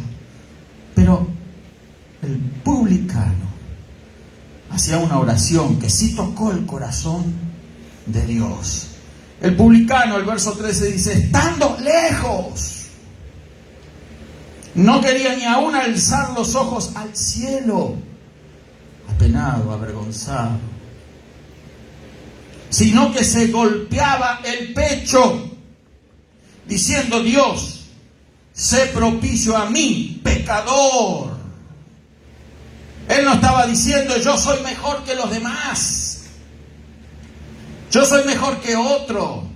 pero el publicano hacía una oración que sí tocó el corazón de Dios. El publicano, el verso 13 dice, estando lejos, no quería ni aún alzar los ojos al cielo, apenado, avergonzado, sino que se golpeaba el pecho, diciendo, Dios, sé propicio a mí, pecador. Él no estaba diciendo, yo soy mejor que los demás, yo soy mejor que otro.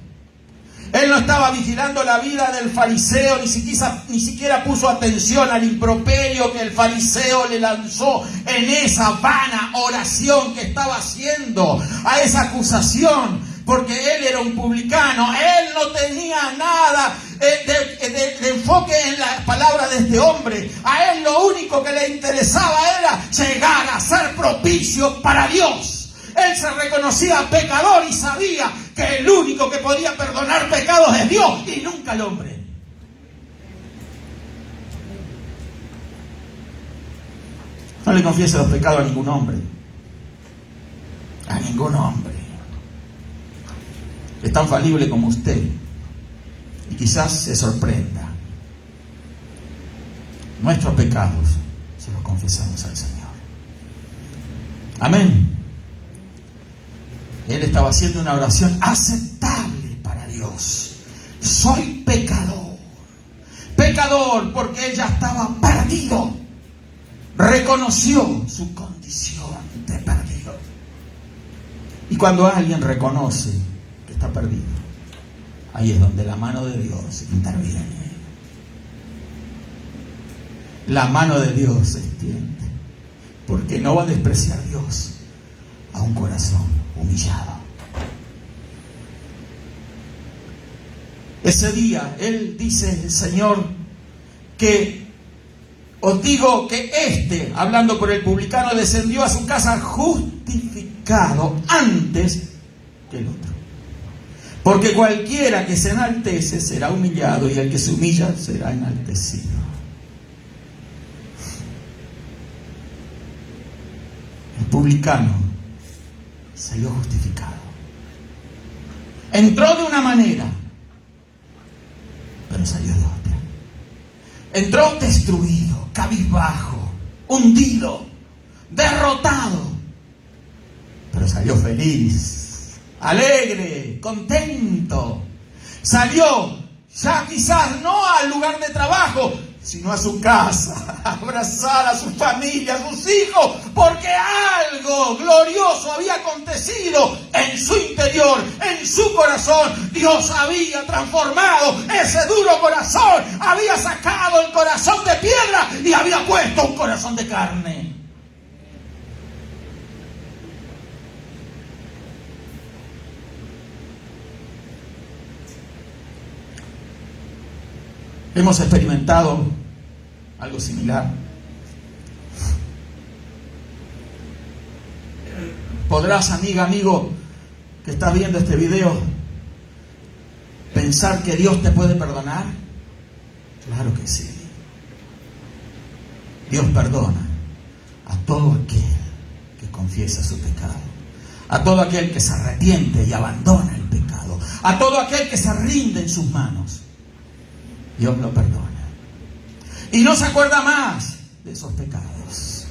Él no estaba vigilando la vida del fariseo, ni siquiera puso atención al improperio que el fariseo le lanzó en esa vana oración que estaba haciendo, a esa acusación, porque él era un publicano. Él no tenía nada de enfoque en las palabras de este hombre. A él lo único que le interesaba era llegar a ser propicio para Dios. Él se reconocía pecador y sabía que el único que podía perdonar pecados es Dios y nunca el hombre. No le confiese los pecados a ningún hombre. A ningún hombre. Es tan falible como usted. Y quizás se sorprenda. Nuestros pecados se los confesamos al Señor. Amén. Él estaba haciendo una oración aceptable para Dios. Soy pecador. Pecador porque él ya estaba perdido. Reconoció su condición de perdido. Y cuando alguien reconoce que está perdido, ahí es donde la mano de Dios interviene. La mano de Dios se extiende. Porque no va a despreciar Dios a un corazón humillado. Ese día él dice, Señor, que os digo que hablando por el publicano, descendió a su casa justificado antes que el otro. Porque cualquiera que se enaltece será humillado, y el que se humilla será enaltecido. El publicano salió justificado. Entró de una manera, pero salió de otra. Entró destruido, cabizbajo, hundido, derrotado, pero salió feliz, alegre, contento. Salió ya quizás no al lugar de trabajo, sino a su casa, a abrazar a su familia, a sus hijos, porque algo glorioso había acontecido en su interior, en su corazón. Dios había transformado ese duro corazón, había sacado el corazón de piedra y había puesto un corazón de carne. Hemos experimentado algo similar. ¿Podrás, amiga, amigo, que estás viendo este video, pensar que Dios te puede perdonar? Claro que sí. Dios perdona a todo aquel que confiesa su pecado, a todo aquel que se arrepiente y abandona el pecado, a todo aquel que se rinde en sus manos. Dios lo perdona. Y no se acuerda más de esos pecados.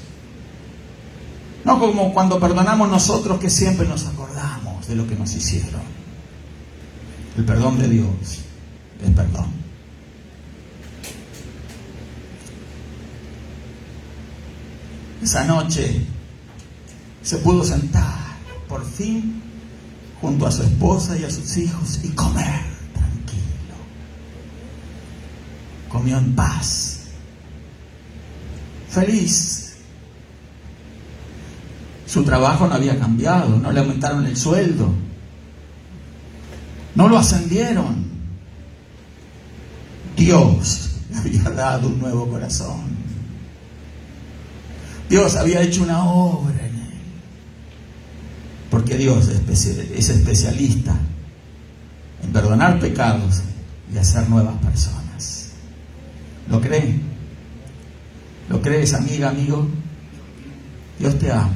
No como cuando perdonamos nosotros, que siempre nos acordamos de lo que nos hicieron. El perdón de Dios es perdón. Esa noche se pudo sentar, por fin, junto a su esposa y a sus hijos y comer tranquilo. Comió en paz, feliz. Su trabajo no había cambiado, no le aumentaron el sueldo, no lo ascendieron. Dios le había dado un nuevo corazón. Dios había hecho una obra en él. Porque Dios es especialista en perdonar pecados y hacer nuevas personas. ¿Lo cree? ¿Lo crees, amiga, amigo? Dios te ama.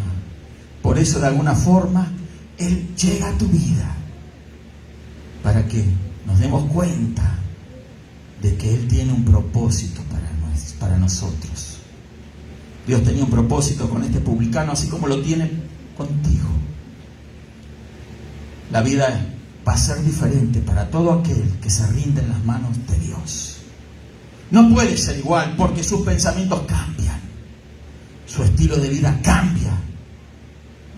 Por eso, de alguna forma, Él llega a tu vida para que nos demos cuenta de que Él tiene un propósito para nosotros. Dios tenía un propósito con este publicano, así como lo tiene contigo. La vida va a ser diferente para todo aquel que se rinde en las manos de Dios. No puede ser igual porque sus pensamientos cambian, su estilo de vida cambia.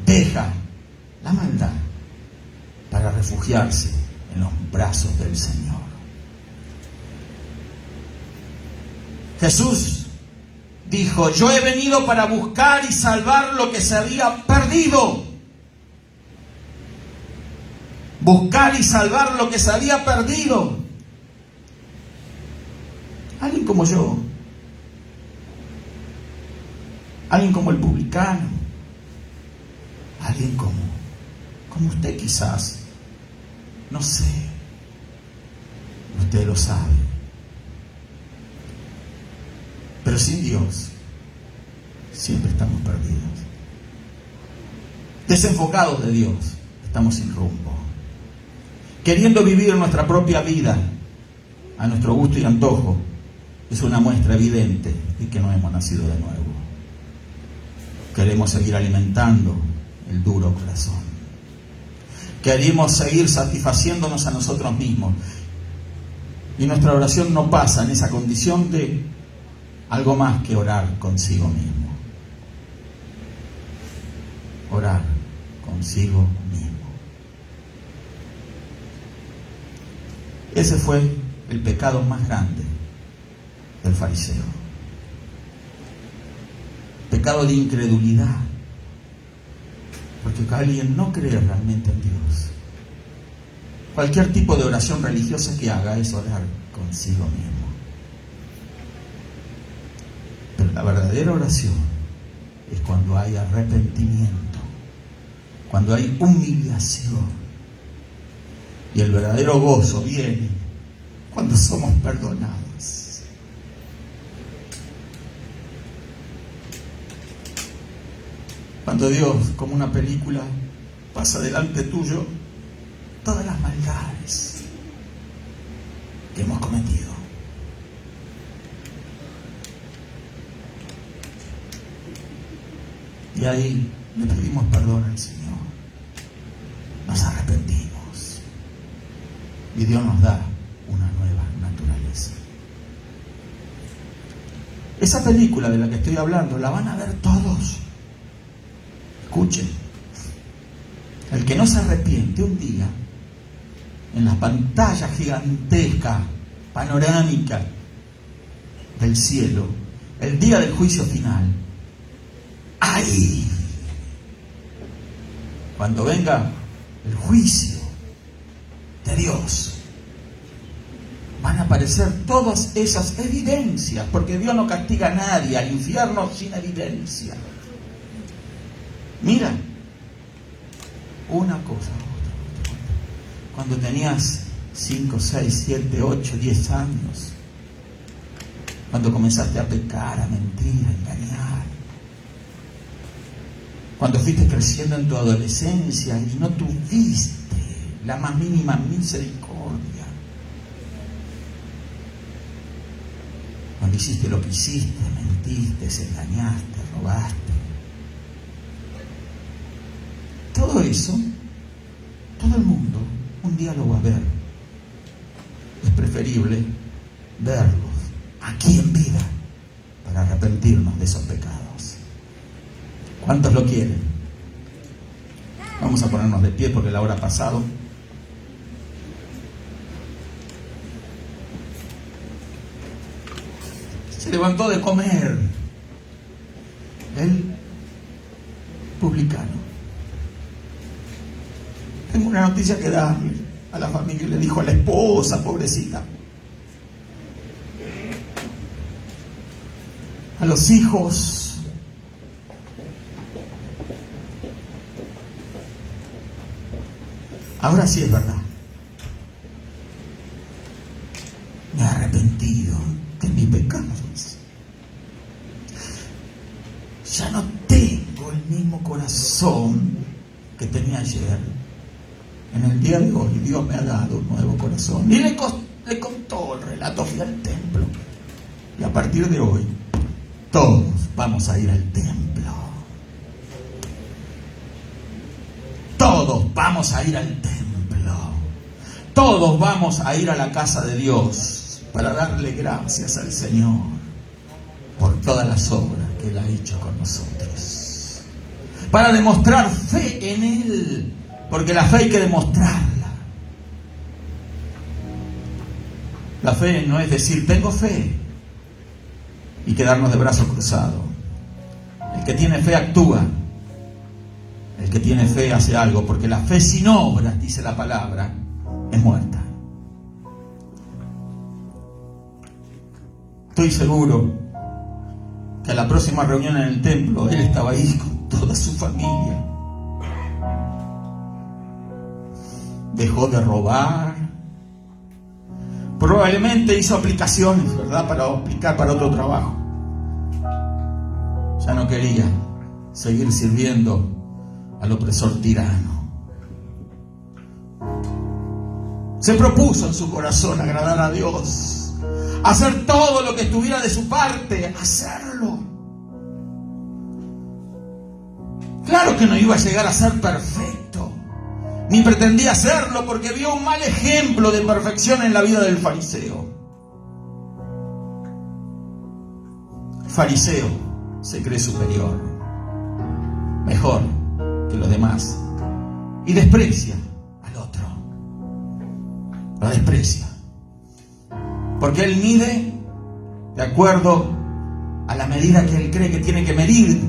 Deja la maldad para refugiarse en los brazos del Señor. Jesús dijo: yo he venido para buscar y salvar lo que se había perdido. Buscar y salvar lo que se había perdido. Alguien como yo, alguien como el publicano, alguien como usted quizás, no sé, usted lo sabe. Pero sin Dios, siempre estamos perdidos. Desenfocados de Dios, estamos sin rumbo. Queriendo vivir nuestra propia vida a nuestro gusto y antojo, es una muestra evidente de que no hemos nacido de nuevo. Queremos seguir alimentando el duro corazón. Queremos seguir satisfaciéndonos a nosotros mismos. Y nuestra oración no pasa en esa condición de algo más que orar consigo mismo. Orar consigo mismo. Ese fue el pecado más grande del fariseo. Pecado de incredulidad. Porque alguien no cree realmente en Dios. Cualquier tipo de oración religiosa que haga es orar consigo mismo. Pero la verdadera oración es cuando hay arrepentimiento, cuando hay humillación. Y el verdadero gozo viene cuando somos perdonados. Cuando Dios, como una película, pasa delante tuyo todas las maldades que hemos cometido. Y ahí le pedimos perdón al Señor. Nos arrepentimos. Y Dios nos da una nueva naturaleza. Esa película de la que estoy hablando la van a ver todos. Escuchen. El que no se arrepiente un día, en la pantalla gigantesca, panorámica del cielo, el día del juicio final, ahí, cuando venga el juicio de Dios, van a aparecer todas esas evidencias, porque Dios no castiga a nadie al infierno sin evidencia. Mira, una cosa, otra. Cuando tenías 5, 6, 7, 8, 10 años, cuando comenzaste a pecar, a mentir, a engañar, cuando fuiste creciendo en tu adolescencia y no tuviste la más mínima misericordia, cuando hiciste lo que hiciste, mentiste, engañaste, robaste, todo eso, todo el mundo un día lo va a ver. Es preferible verlos aquí en vida para arrepentirnos de esos pecados. ¿Cuántos lo quieren? Vamos a ponernos de pie porque la hora ha pasado. Se levantó de comer el publicano. Tengo una noticia que darle a la familia. Le dijo a la esposa, pobrecita, a los hijos. Ahora sí es verdad. Me he arrepentido de mis pecados. Ya no tengo el mismo corazón que tenía ayer. En el día de hoy Dios me ha dado un nuevo corazón. Y le contó el relato. Fui al templo. Y a partir de hoy todos vamos a ir al templo. Todos vamos a ir al templo. Todos vamos a ir a la casa de Dios para darle gracias al Señor por todas las obras que Él ha hecho con nosotros. Para demostrar fe en Él, porque la fe hay que demostrarla. La fe no es decir tengo fe y quedarnos de brazos cruzados. El que tiene fe actúa. El que tiene fe hace algo, porque la fe sin obras, dice la palabra, es muerta. Estoy seguro que a la próxima reunión en el templo él estaba ahí con toda su familia. Dejó de robar. Probablemente hizo aplicaciones, ¿verdad? Para aplicar para otro trabajo. Ya no quería seguir sirviendo al opresor tirano. Se propuso en su corazón agradar a Dios, hacer todo lo que estuviera de su parte, hacerlo. Claro que no iba a llegar a ser perfecto, ni pretendía hacerlo, porque vio un mal ejemplo de perfección en la vida del fariseo. El fariseo se cree superior, mejor que los demás, y desprecia al otro. Lo desprecia porque él mide de acuerdo a la medida que él cree que tiene que medir,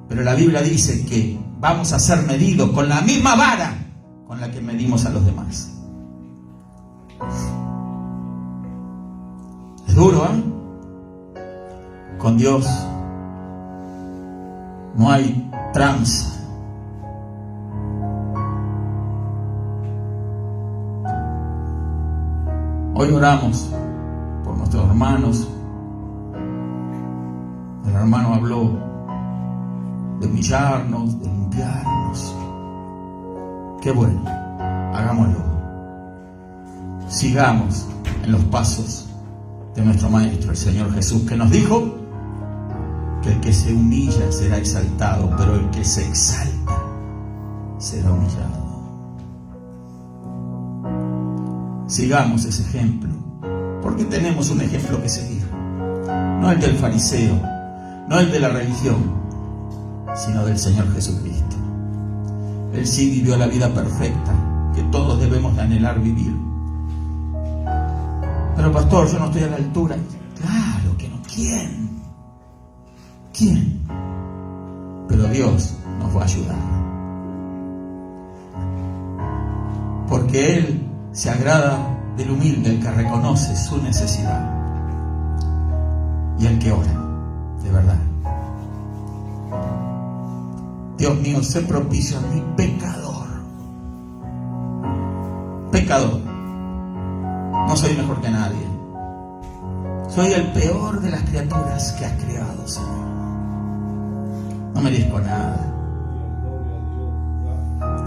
pero la Biblia dice que vamos a ser medidos con la misma vara con la que medimos a los demás. Es duro, ¿eh? Con Dios no hay tranza. Hoy oramos por nuestros hermanos. El hermano habló de humillarnos, de limpiarnos. Qué bueno, hagámoslo. Sigamos en los pasos de nuestro Maestro, el Señor Jesús, que nos dijo que el que se humilla será exaltado, pero el que se exalta será humillado. Sigamos ese ejemplo, porque tenemos un ejemplo que seguir. No el del fariseo, no el de la religión, sino del Señor Jesucristo. Él sí vivió la vida perfecta que todos debemos de anhelar vivir. Pero pastor, yo no estoy a la altura. Claro que no. ¿Quién? ¿Quién? Pero Dios nos va a ayudar. Porque Él se agrada del humilde, el que reconoce su necesidad y el que ora de verdad. Dios mío, sé propicio a mi pecador. Pecador. No soy mejor que nadie. Soy el peor de las criaturas que has creado, Señor. No merezco nada.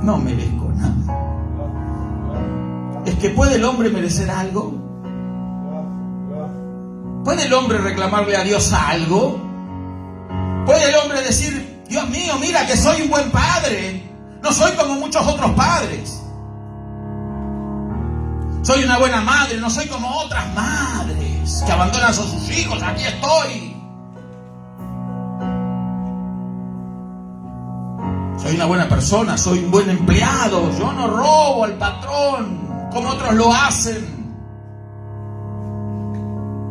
No merezco nada. ¿Es que puede el hombre merecer algo? ¿Puede el hombre reclamarle a Dios algo? ¿Puede el hombre decir, Dios mío, mira que soy un buen padre? No soy como muchos otros padres. Soy una buena madre, no soy como otras madres que abandonan a sus hijos. Aquí estoy. soy una buena persona, soy un buen empleado, yo no robo al patrón como otros lo hacen.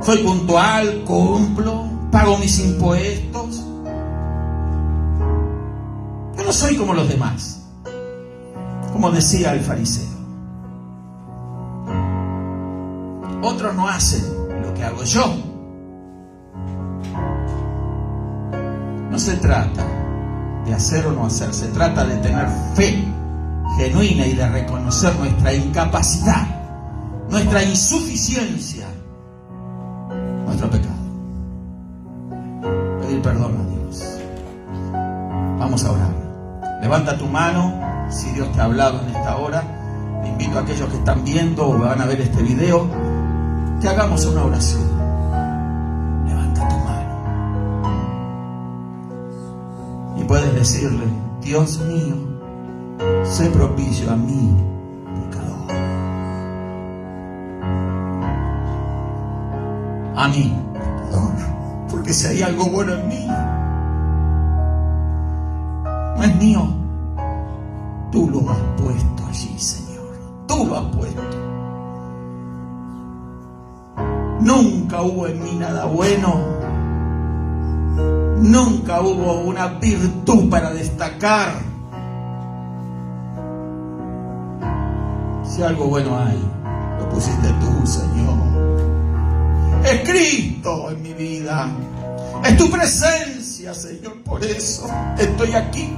Soy puntual, cumplo, pago mis impuestos. Yo no soy como los demás, como decía el fariseo. Otros no hacen lo que hago yo. No se trata de hacer o no hacer, se trata de tener fe genuina y de reconocer nuestra incapacidad, nuestra insuficiencia, nuestro pecado. Pedir perdón a Dios. Vamos a orar. Levanta tu mano si Dios te ha hablado en esta hora. Te invito a aquellos que están viendo o van a ver este video que hagamos una oración. Levanta tu mano y puedes decirle: Dios mío, sé propicio a mí, pecador. A mí, pecador. Porque si hay algo bueno en mí, no es mío. Tú lo has puesto allí, Señor. Tú lo has puesto. Nunca hubo en mí nada bueno. Nunca hubo una virtud para destacar. Si algo bueno hay, lo pusiste tú, Señor. Es Cristo en mi vida. Es tu presencia, Señor. Por eso estoy aquí.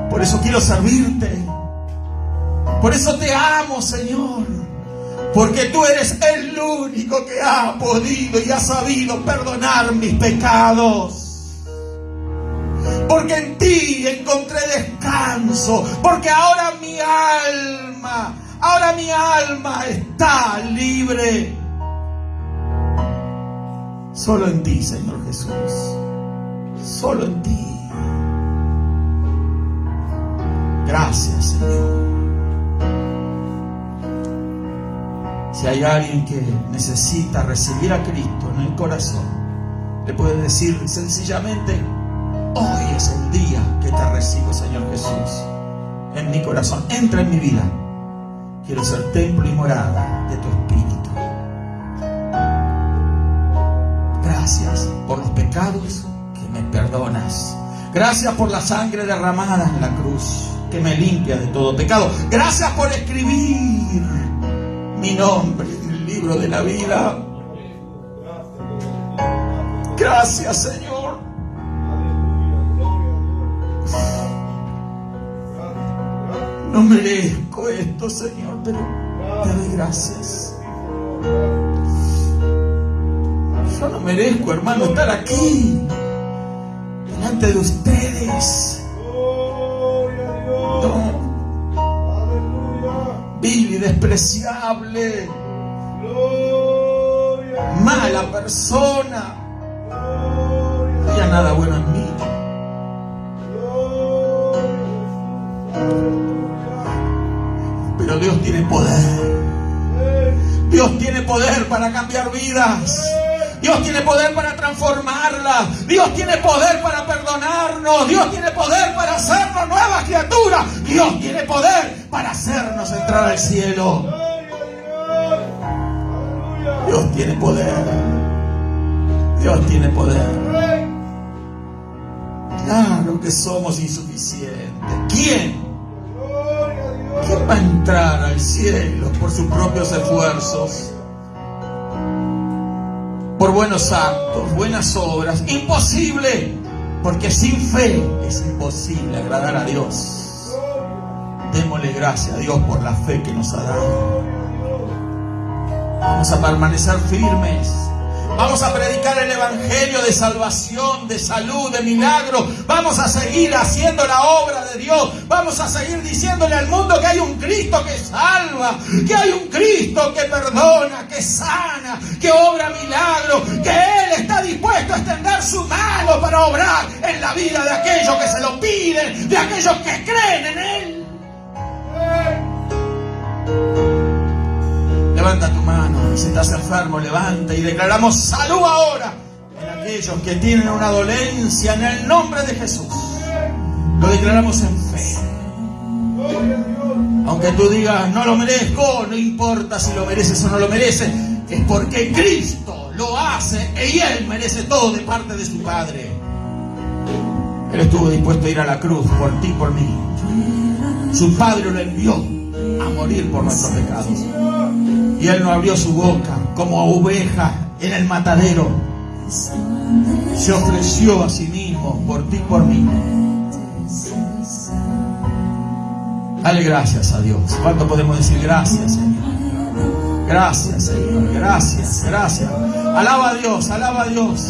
Por eso quiero servirte. Por eso te amo, Señor. Porque tú eres el único que ha podido y ha sabido perdonar mis pecados. Porque en ti encontré descanso. Porque ahora mi alma está libre. Solo en ti, Señor Jesús. Solo en ti. Gracias, Señor. Si hay alguien que necesita recibir a Cristo en el corazón, le puede decir sencillamente: hoy es el día que te recibo, Señor Jesús, en mi corazón. Entra en mi vida. Quiero ser templo y morada de tu Espíritu. Gracias por los pecados que me perdonas. Gracias por la sangre derramada en la cruz que me limpia de todo pecado. Gracias por escribir mi nombre en el libro de la vida. Gracias, Señor. No merezco esto, Señor, pero te doy gracias. Yo no merezco, hermano, estar aquí delante de ustedes. No. Vil y despreciable, mala persona. No había nada bueno en mí. Pero Dios tiene poder. Dios tiene poder para cambiar vidas. Dios tiene poder para transformarlas. Dios tiene poder para perdonarnos. Dios tiene poder para hacernos nuevas criaturas. Dios tiene poder para hacernos entrar al cielo. Dios tiene poder. Dios tiene poder. Claro que somos insuficientes. ¿Quién va a entrar al cielo por sus propios esfuerzos? Por buenos actos, buenas obras. Imposible, porque sin fe es imposible agradar a Dios. Démosle gracias a Dios por la fe que nos ha dado. Vamos a permanecer firmes. Vamos a predicar el evangelio de salvación, de salud, de milagro. Vamos a seguir haciendo la obra de Dios. Vamos a seguir diciéndole al mundo que hay un Cristo que salva, que hay un Cristo que perdona, que sana, que obra milagros, que Él está dispuesto a extender su mano para obrar en la vida de aquellos que se lo piden, de aquellos que creen en Él. Levanta tu mano. Si estás enfermo, levanta y declaramos salud ahora en aquellos que tienen una dolencia en el nombre de Jesús. Lo declaramos en fe. Aunque tú digas, no lo merezco, no importa si lo mereces o no lo mereces, es porque Cristo lo hace y Él merece todo de parte de su Padre. Él estuvo dispuesto a ir a la cruz por ti y por mí. Su Padre lo envió a morir por nuestros pecados. Y Él no abrió su boca como oveja en el matadero. Se ofreció a sí mismo por ti y por mí. Dale gracias a Dios. ¿Cuánto podemos decir gracias, Señor? Gracias, Señor. Gracias, gracias. Alaba a Dios, alaba a Dios.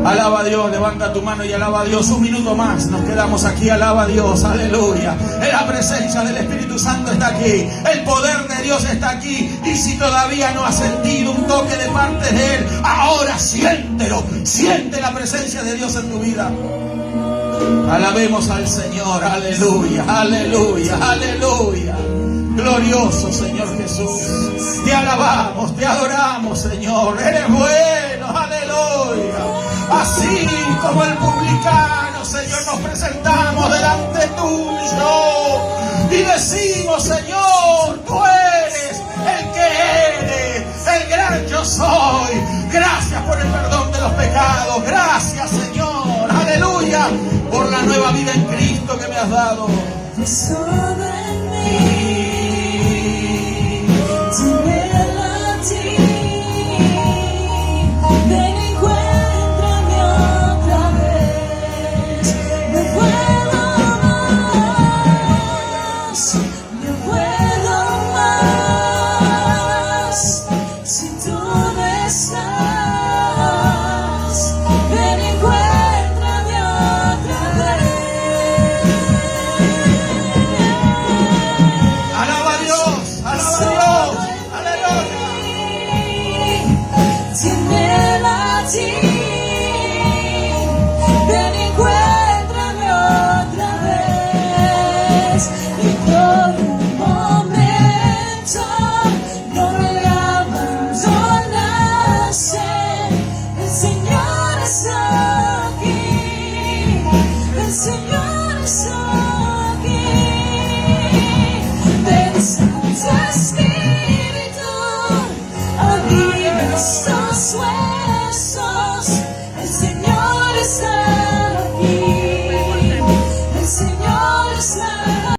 Alaba a Dios, levanta tu mano y alaba a Dios. Un minuto más, nos quedamos aquí, alaba a Dios, aleluya. La presencia del Espíritu Santo está aquí, el poder de Dios está aquí. Y si todavía no has sentido un toque de parte de Él, ahora siéntelo, siente la presencia de Dios en tu vida. Alabemos al Señor, aleluya, aleluya, aleluya. Glorioso Señor Jesús, te alabamos, te adoramos, Señor, eres bueno, aleluya. Así como el publicano, Señor, nos presentamos delante tuyo y decimos, Señor, tú eres el que eres, el gran yo soy. Gracias por el perdón de los pecados, gracias, Señor, aleluya, por la nueva vida en Cristo que me has dado. Puedo